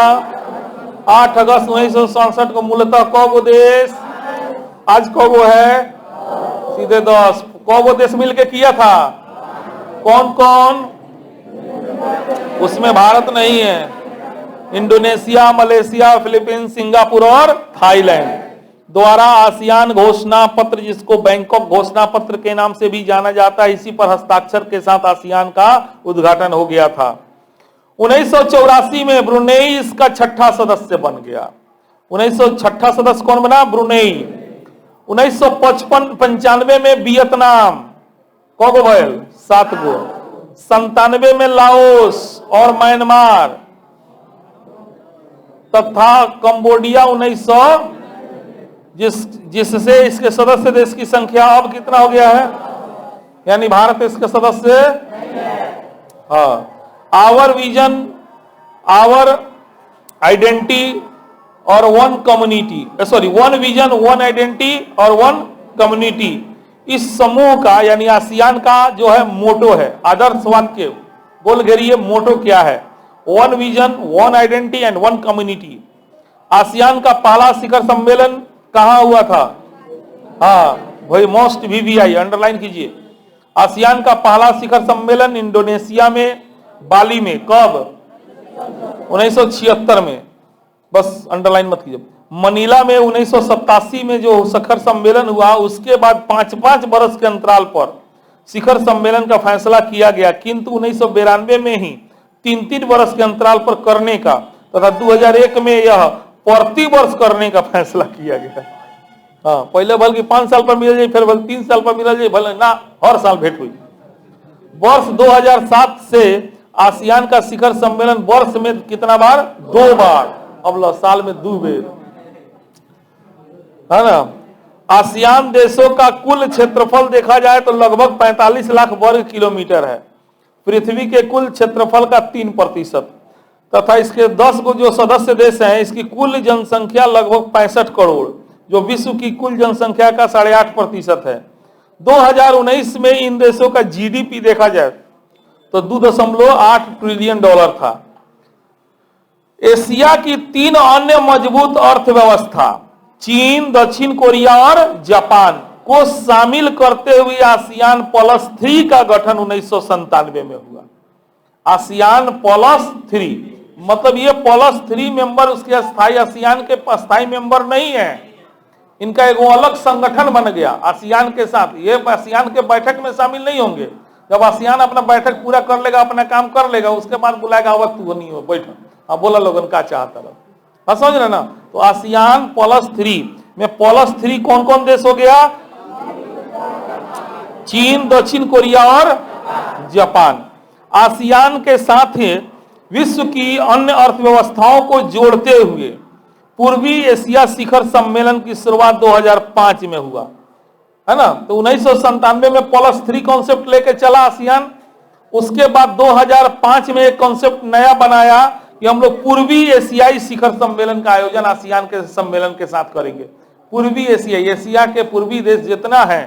8 अगस्त 1967 को। मूलतः कौ देश, आज कब है? सीधे 10। कौ देश मिलके किया था? कौन कौन? उसमें भारत नहीं है। इंडोनेशिया, मलेशिया, फिलीपींस, सिंगापुर और थाईलैंड द्वारा आसियान घोषणा पत्र, जिसको बैंकॉक घोषणा पत्र के नाम से भी जाना जाता है, इसी पर हस्ताक्षर के साथ आसियान का उद्घाटन हो गया था। 1984 में ब्रुनेई इसका 6ठा सदस्य बन गया। 1906 सदस्य कौन बना? ब्रुनेई। 1995 में वियतनाम, कौगो भयल? 7 गो। 97 में लाओस और म्यांमार तथा कंबोडिया 1900, जिससे इसके सदस्य देश की संख्या अब कितना हो गया है? यानी भारत इसके सदस्य। हाँ, आवर विजन, आवर आइडेंटिटी और one community, sorry one vision, one identity और वन कम्युनिटी, इस समूह का यानी आसियान का जो है मोटो है, आदर्श वाक्य बोल घेरिए। मोटो क्या है? One vision, one identity and one community. ASEAN का पहला शिखर सम्मेलन कहां हुआ था? हाँ भाई, मोस्ट वीवीआई अंडरलाइन कीजिए। आसियान का पहला शिखर सम्मेलन इंडोनेशिया में बाली में, कब? 1976 में, बस अंडरलाइन मत कीजिए। मनीला में 1987 में जो शिखर सम्मेलन हुआ, उसके बाद 5-5 वर्ष के अंतराल पर शिखर सम्मेलन का फैसला किया गया, किंतु 1992 में ही 3-3 वर्ष के अंतराल पर करने का तथा 2001 में यह प्रति वर्ष करने का फैसला किया गया। हाँ, पहले भले कि 5 साल पर मिल जाए, फिर भले 3 साल पर मिल जाए, भले ना हर साल भेंट हुई। वर्ष 2007 से आसियान का शिखर सम्मेलन वर्ष में कितना बार? 2 बार। अब साल में 2 बेर, है ना। आसियान देशों का कुल क्षेत्रफल देखा जाए तो लगभग 45 लाख वर्ग किलोमीटर है, पृथ्वी के कुल क्षेत्रफल का 3%, तथा इसके 10 गो जो सदस्य देश हैं, इसकी कुल जनसंख्या लगभग 65 करोड़, जो विश्व की कुल जनसंख्या का 8.5% है। 2019 में इन देशों का जीडीपी देखा जाए तो $2.8 ट्रिलियन था। एशिया की 3 अन्य मजबूत अर्थव्यवस्था चीन, दक्षिण कोरिया और जापान को शामिल करते हुए आसियान प्लस 3 का गठन 1997 में हुआ। आसियान प्लस 3 मतलब ये प्लस 3 मेंबर उसके अस्थायी आसियान के अस्थायी मेंबर नहीं है, इनका एक अलग संगठन बन गया आसियान के साथ। ये आसियान के बैठक में शामिल नहीं होंगे। जब आसियान अपना बैठक पूरा कर लेगा, अपना काम कर लेगा, उसके बाद बुलाएगा वक्त तू नहीं हो बैठक, अब बोला लोगन का चाहता रहो। हाँ, समझ रहे ना। तो आसियान प्लस 3 में प्लस 3 कौन कौन देश हो गया? चीन, दक्षिण कोरिया और जापान। आसियान के साथ ही विश्व की अन्य अर्थव्यवस्थाओं को जोड़ते हुए पूर्वी एशिया शिखर सम्मेलन की शुरुआत 2005 में हुआ, है ना। तो 1997 में प्लस 3 कॉन्सेप्ट लेके चला आसियान। उसके बाद 2005 में एक कॉन्सेप्ट नया बनाया कि हम लोग पूर्वी एशियाई शिखर सम्मेलन का आयोजन आसियान के सम्मेलन के साथ करेंगे। पूर्वी एशियाई, एशिया के पूर्वी देश जितना है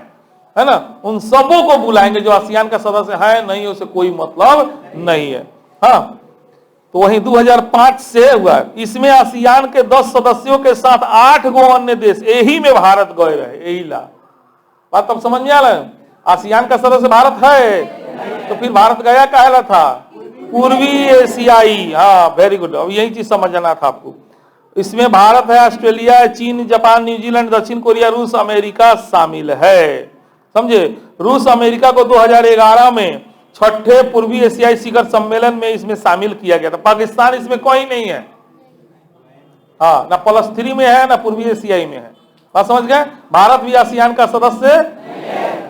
ना, उन सबों को बुलाएंगे। जो आसियान का सदस्य है नहीं, उसे कोई मतलब नहीं है। हाँ, तो वही 2005 से हुआ। इसमें आसियान के 10 सदस्यों के साथ 8 गो अन्य देश, यही में भारत गए रहे। यही ला बात अब समझ में आ रहा है। आसियान का सदस्य भारत है, तो फिर भारत गया काहे था? पूर्वी एशियाई। हाँ, वेरी गुड। अब यही चीज समझना था आपको। इसमें भारत है, ऑस्ट्रेलिया है, चीन, जापान, न्यूजीलैंड, दक्षिण कोरिया, रूस, अमेरिका शामिल है। समझे। रूस अमेरिका को 2011 में छठे पूर्वी एशियाई शिखर सम्मेलन में इसमें शामिल किया गया था। पाकिस्तान इसमें कोई नहीं है, हाँ, ना +3 में है ना पूर्वी एशियाई में है। बात समझ गए? भारत भी आसियान का सदस्य,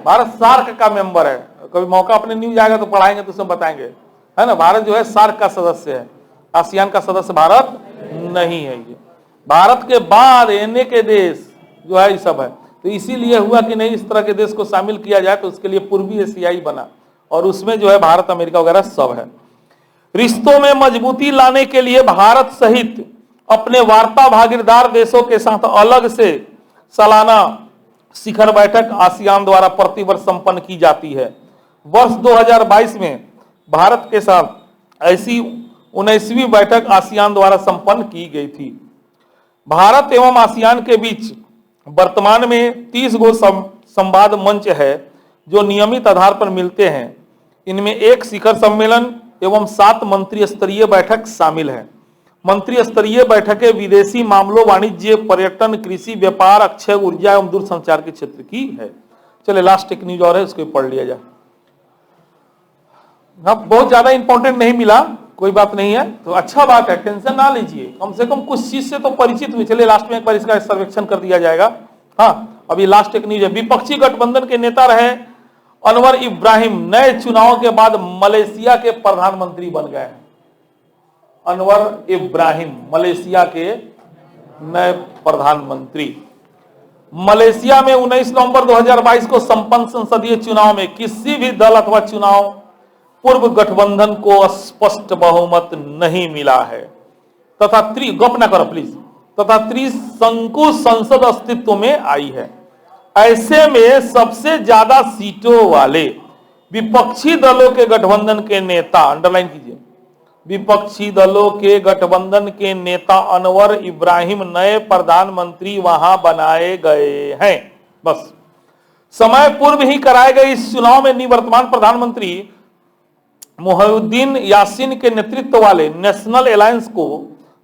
भारत सार्क का मेंबर है। कभी मौका अपने न्यूज आएगा तो पढ़ाएंगे तो सब बताएंगे, है ना। भारत जो है सार्क का सदस्य है, आसियान का सदस्य भारत नहीं है। ये भारत के बाद एनए के देश जो है ये सब है। तो इसीलिए हुआ कि नहीं इस तरह के देश को शामिल किया जाए, तो उसके लिए पूर्वी एशियाई बना और उसमें जो है भारत अमेरिका वगैरह सब है। रिश्तों में मजबूती लाने के लिए भारत सहित अपने वार्ता भागीदार देशों के साथ अलग से सालाना शिखर बैठक आसियान द्वारा प्रतिवर्ष संपन्न की जाती है। वर्ष 2022 में भारत के साथ ऐसी 19वीं बैठक आसियान द्वारा संपन्न की गई थी। भारत एवं आसियान के बीच वर्तमान में 30 गो संवाद मंच है जो नियमित आधार पर मिलते हैं। इनमें एक शिखर सम्मेलन एवं 7 मंत्री स्तरीय बैठक शामिल है। मंत्री स्तरीय बैठकें विदेशी मामलों, वाणिज्य, पर्यटन, कृषि, व्यापार, अक्षय ऊर्जा एवं दूरसंचार के क्षेत्र की है। चले लास्ट एक न्यूज और है, उसको पढ़ लिया जाए। अब बहुत ज्यादा इंपॉर्टेंट नहीं मिला, कोई बात नहीं है, तो अच्छा बात है, टेंशन ना लीजिए, कम से कम कुछ चीज से तो परिचित हुए। चलिए लास्ट में एक बार इसका सर्वेक्षण कर दिया जाएगा। हाँ, अभी लास्ट एक न्यूज है। विपक्षी गठबंधन के नेता रहे अनवर इब्राहिम नए चुनाव के बाद मलेशिया के प्रधानमंत्री बन गए हैं। अनवर इब्राहिम मलेशिया के नए प्रधानमंत्री। मलेशिया में 19 नवंबर 2022 को संपन्न संसदीय चुनाव में किसी भी दल अथवा चुनाव पूर्व गठबंधन को स्पष्ट बहुमत नहीं मिला है तथा गप ना करो प्लीज, तथा त्रिशंकु संसद अस्तित्व में आई है। ऐसे में सबसे ज्यादा सीटों वाले विपक्षी दलों के गठबंधन के नेता, अंडरलाइन कीजिए, विपक्षी दलों के गठबंधन के नेता अनवर इब्राहिम नए प्रधानमंत्री वहां बनाए गए हैं। बस समय पूर्व ही कराए गए इस चुनाव में निवर्तमान प्रधानमंत्री मोहिउद्दीन यासीन के नेतृत्व वाले नेशनल अलायंस को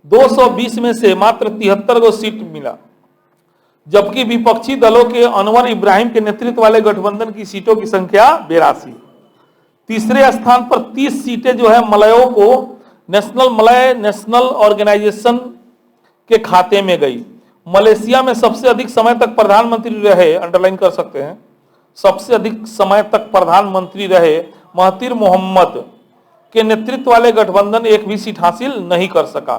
220 में से मात्र 73 गो सीट मिला, जबकि विपक्षी दलों के अनवर इब्राहिम के नेतृत्व वाले गठबंधन की सीटों की संख्या 82। तीसरे स्थान पर 30 सीटें जो है मलयों को मलय नेशनल ऑर्गेनाइजेशन के खाते में गई। मलेशिया में सबसे अधिक समय तक प्रधानमंत्री रहे, अंडरलाइन कर सकते हैं, सबसे अधिक समय तक प्रधानमंत्री रहे महातिर मोहम्मद के नेतृत्व वाले गठबंधन एक भी सीट हासिल नहीं कर सका।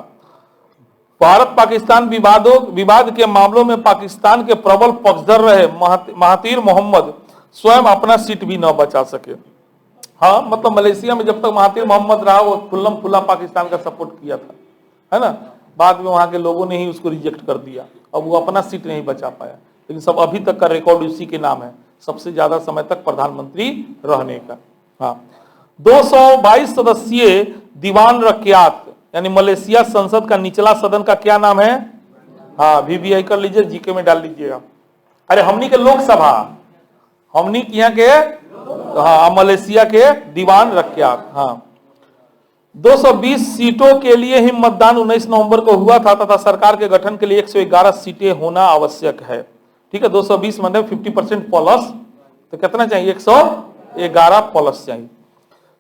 भारत पाकिस्तान विवाद के मामलों में पाकिस्तान के प्रबल पक्षधर रहे महातिर मोहम्मद स्वयं अपना सीट भी न बचा सके। हाँ, मतलब मलेशिया में जब तक महातिर मोहम्मद रहा वो खुल्लम खुल्ला पाकिस्तान का सपोर्ट किया था, है ना। बाद में वहां के लोगों ने ही उसको रिजेक्ट कर दिया, अब वो अपना सीट नहीं बचा पाया। लेकिन सब अभी तक का रिकॉर्ड उसी के नाम है, सबसे ज्यादा समय तक प्रधानमंत्री रहने का। हाँ, 222 सदस्यीय दीवान रक्यात यानी मलेशिया संसद का निचला सदन का क्या नाम है? हाँ, VVI कर लीजिए, जीके में डाल लीजिएगा। अरे हमनी के लोकसभा, हमनी यहाँ के, हाँ, मलेशिया के दीवान रक्यात। हाँ, 220 सीटों के लिए ही मतदान 19 नवंबर को हुआ था तथा सरकार के गठन के लिए 111 सीटें होना आवश्यक है। ठीक है, 220 मतलब 50% प्लस, तो कितना चाहिए? 111 प्लस चाहिए।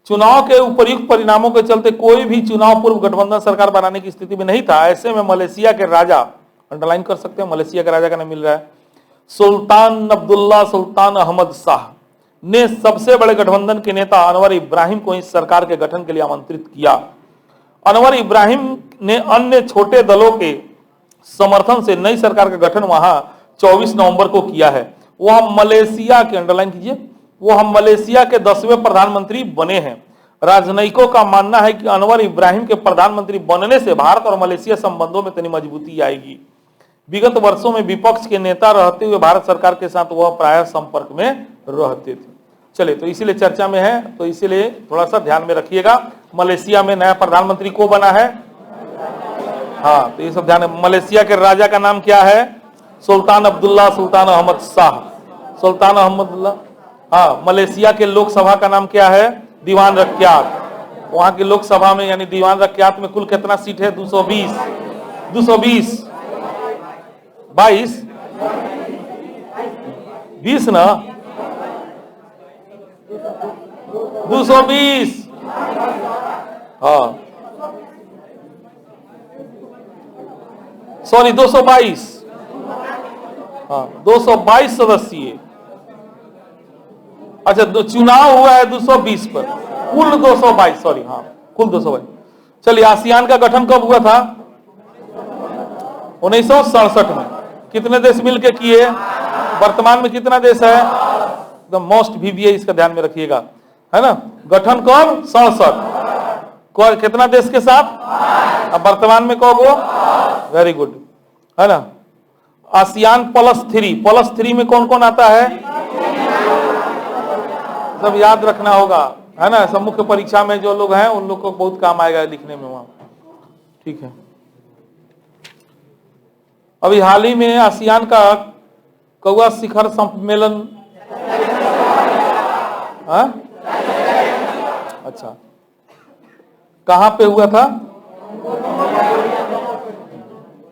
चुनाव के उपयुक्त परिणामों के चलते कोई भी चुनाव पूर्व गठबंधन सरकार बनाने की स्थिति में नहीं था। ऐसे में मलेशिया के राजा, अंडरलाइन कर सकते हैं, मलेशिया के राजा का नाम मिल रहा है सुल्तान अब्दुल्ला सुल्तान अहमद शाह ने सबसे बड़े गठबंधन के नेता अनवर इब्राहिम को इस सरकार के गठन के लिए आमंत्रित किया। अनवर इब्राहिम ने अन्य छोटे दलों के समर्थन से नई सरकार का गठन वहां 24 नवंबर को किया है। वह मलेशिया के, अंडरलाइन कीजिए, वो हम मलेशिया के 10वें प्रधानमंत्री बने हैं। राजनयिकों का मानना है कि अनवर इब्राहिम के प्रधानमंत्री बनने से भारत और मलेशिया संबंधों में तनी मजबूती आएगी। विगत वर्षों में विपक्ष के नेता रहते हुए भारत सरकार के साथ वह प्रायः संपर्क में रहते थे। चलिए, तो इसीलिए चर्चा में है, तो इसीलिए थोड़ा सा ध्यान में रखिएगा। मलेशिया में नया प्रधानमंत्री को बना है? हाँ, तो ये सब ध्यान है। मलेशिया के राजा का नाम क्या है? सुल्तान अब्दुल्ला सुल्तान अहमद शाह, सुल्तान अहमदुल्ला। हाँ, मलेशिया के लोकसभा का नाम क्या है? दीवान रक्यात। वहां की लोकसभा में यानी दीवान रक्यात में कुल कितना सीट है? 220 22 20 ना 220। हाँ सॉरी 222। हाँ 222 सदस्यीय। अच्छा चुनाव हुआ है 220 पर, कुल 222, सॉरी हाँ कुल 222। चलिए आसियान का गठन कब हुआ था? 1967 में। कितने देश मिलके किए? वर्तमान में कितना देश है? द मोस्ट वीवीआई, इसका ध्यान में रखिएगा, है ना। गठन कब? 67। कितना देश के साथ? अब वर्तमान में कब हो? वेरी गुड, है ना। आसियान +3 में कौन कौन आता है? सब याद रखना होगा, है ना। सब मुख्य परीक्षा में जो लोग हैं उन लोग को बहुत काम आएगा लिखने में वहां, ठीक है। अभी हाल ही में आसियान का कौवा शिखर सम्मेलन, हाँ अच्छा कहां पे हुआ था?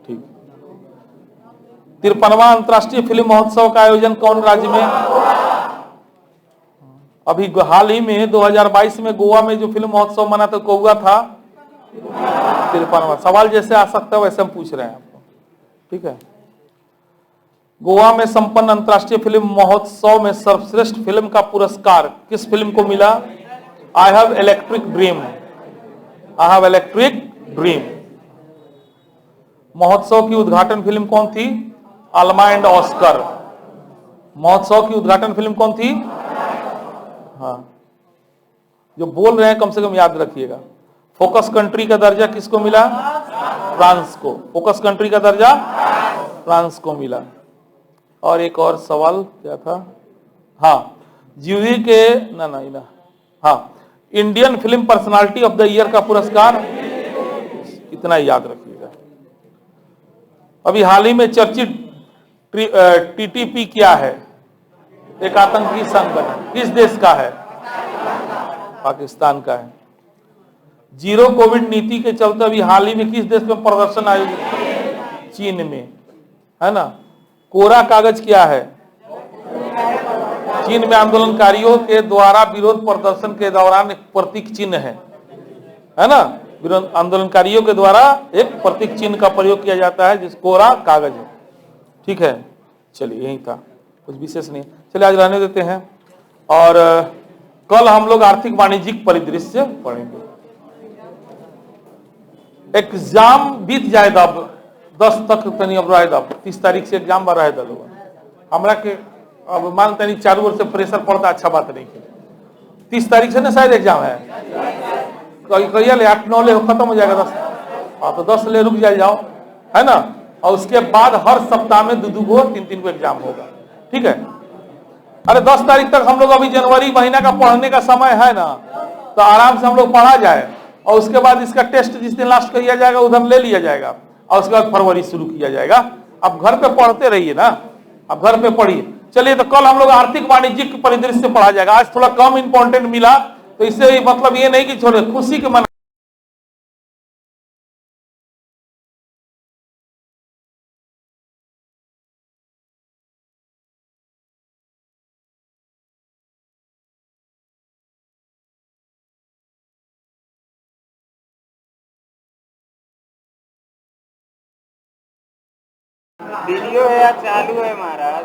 ठीक। 53वां अंतर्राष्ट्रीय फिल्म महोत्सव का आयोजन कौन राज्य में? अभी हाल ही में 2022 में गोवा में जो फिल्म महोत्सव मना था कौवा था 53वां। सवाल जैसे आ सकता है वैसे हम पूछ रहे हैं आपको, ठीक है। गोवा में संपन्न अंतर्राष्ट्रीय फिल्म महोत्सव में सर्वश्रेष्ठ फिल्म का पुरस्कार किस फिल्म को मिला? I have electric dream. I have electric dream. महोत्सव की उद्घाटन फिल्म कौन थी? Alma and Oscar. महोत्सव की उद्घाटन फिल्म कौन थी? हाँ जो बोल रहे हैं कम से कम याद रखिएगा। फोकस कंट्री का दर्जा किसको मिला? फ्रांस को। फोकस कंट्री का दर्जा फ्रांस को मिला। और एक और सवाल क्या था? हाँ जूरी के ना हाँ Indian film personality of the year का पुरस्कार, इतना याद रखिएगा। अभी हाल ही में चर्चित टीटीपी क्या है? एक आतंकी संगठन। किस देश का है? पाकिस्तान का है। जीरो कोविड नीति के चलते अभी हाल ही में किस देश में प्रदर्शन आयोजित? चीन में, है ना। कोरा कागज क्या है? चीन में आंदोलनकारियों के द्वारा विरोध प्रदर्शन के दौरान एक प्रतीक चिन्ह है ना। आंदोलनकारियों के द्वारा एक प्रतीक चिन्ह का प्रयोग किया जाता है जिस कोरा कागज है, ठीक है। चलिए यही था, कुछ विशेष नहीं। चलिए आज रहने देते हैं और कल हम लोग आर्थिक वाणिज्यिक परिदृश्य पढ़ेंगे। एग्जाम बीत जाए अब 10 तक तनी अब रहे दब 30 तारीख से एग्जाम बा रहे दल हमरा के अब मान तनी चारों ओर से प्रेशर पड़ता, अच्छा बात नहीं है। 30 तारीख से ना शायद एग्जाम है, कहिया ले 8-9 ले खत्म हो जाएगा 10। हाँ तो 10 ले रुक जाओ, है ना। और उसके बाद हर सप्ताह में 2-2 को 3-3 को एग्जाम होगा, ठीक है। अरे 10 तारीख तक हम लोग अभी जनवरी महीना का पढ़ने का समय है ना, तो आराम से हम लोग पढ़ा जाए और उसके बाद इसका टेस्ट जिस दिन लास्ट किया जाएगा उधर ले लिया जाएगा और उसके बाद फरवरी शुरू किया जाएगा। अब घर पे पढ़ते रहिए ना, अब घर पे पढ़िए। चलिए तो कल हम लोग आर्थिक वाणिज्यिक परिदृश्य पढ़ा जाएगा। आज थोड़ा कम इंपॉर्टेंट मिला, तो इससे मतलब ये नहीं कि छोड़े, खुशी के मन वीडियो है या चालू है महाराज?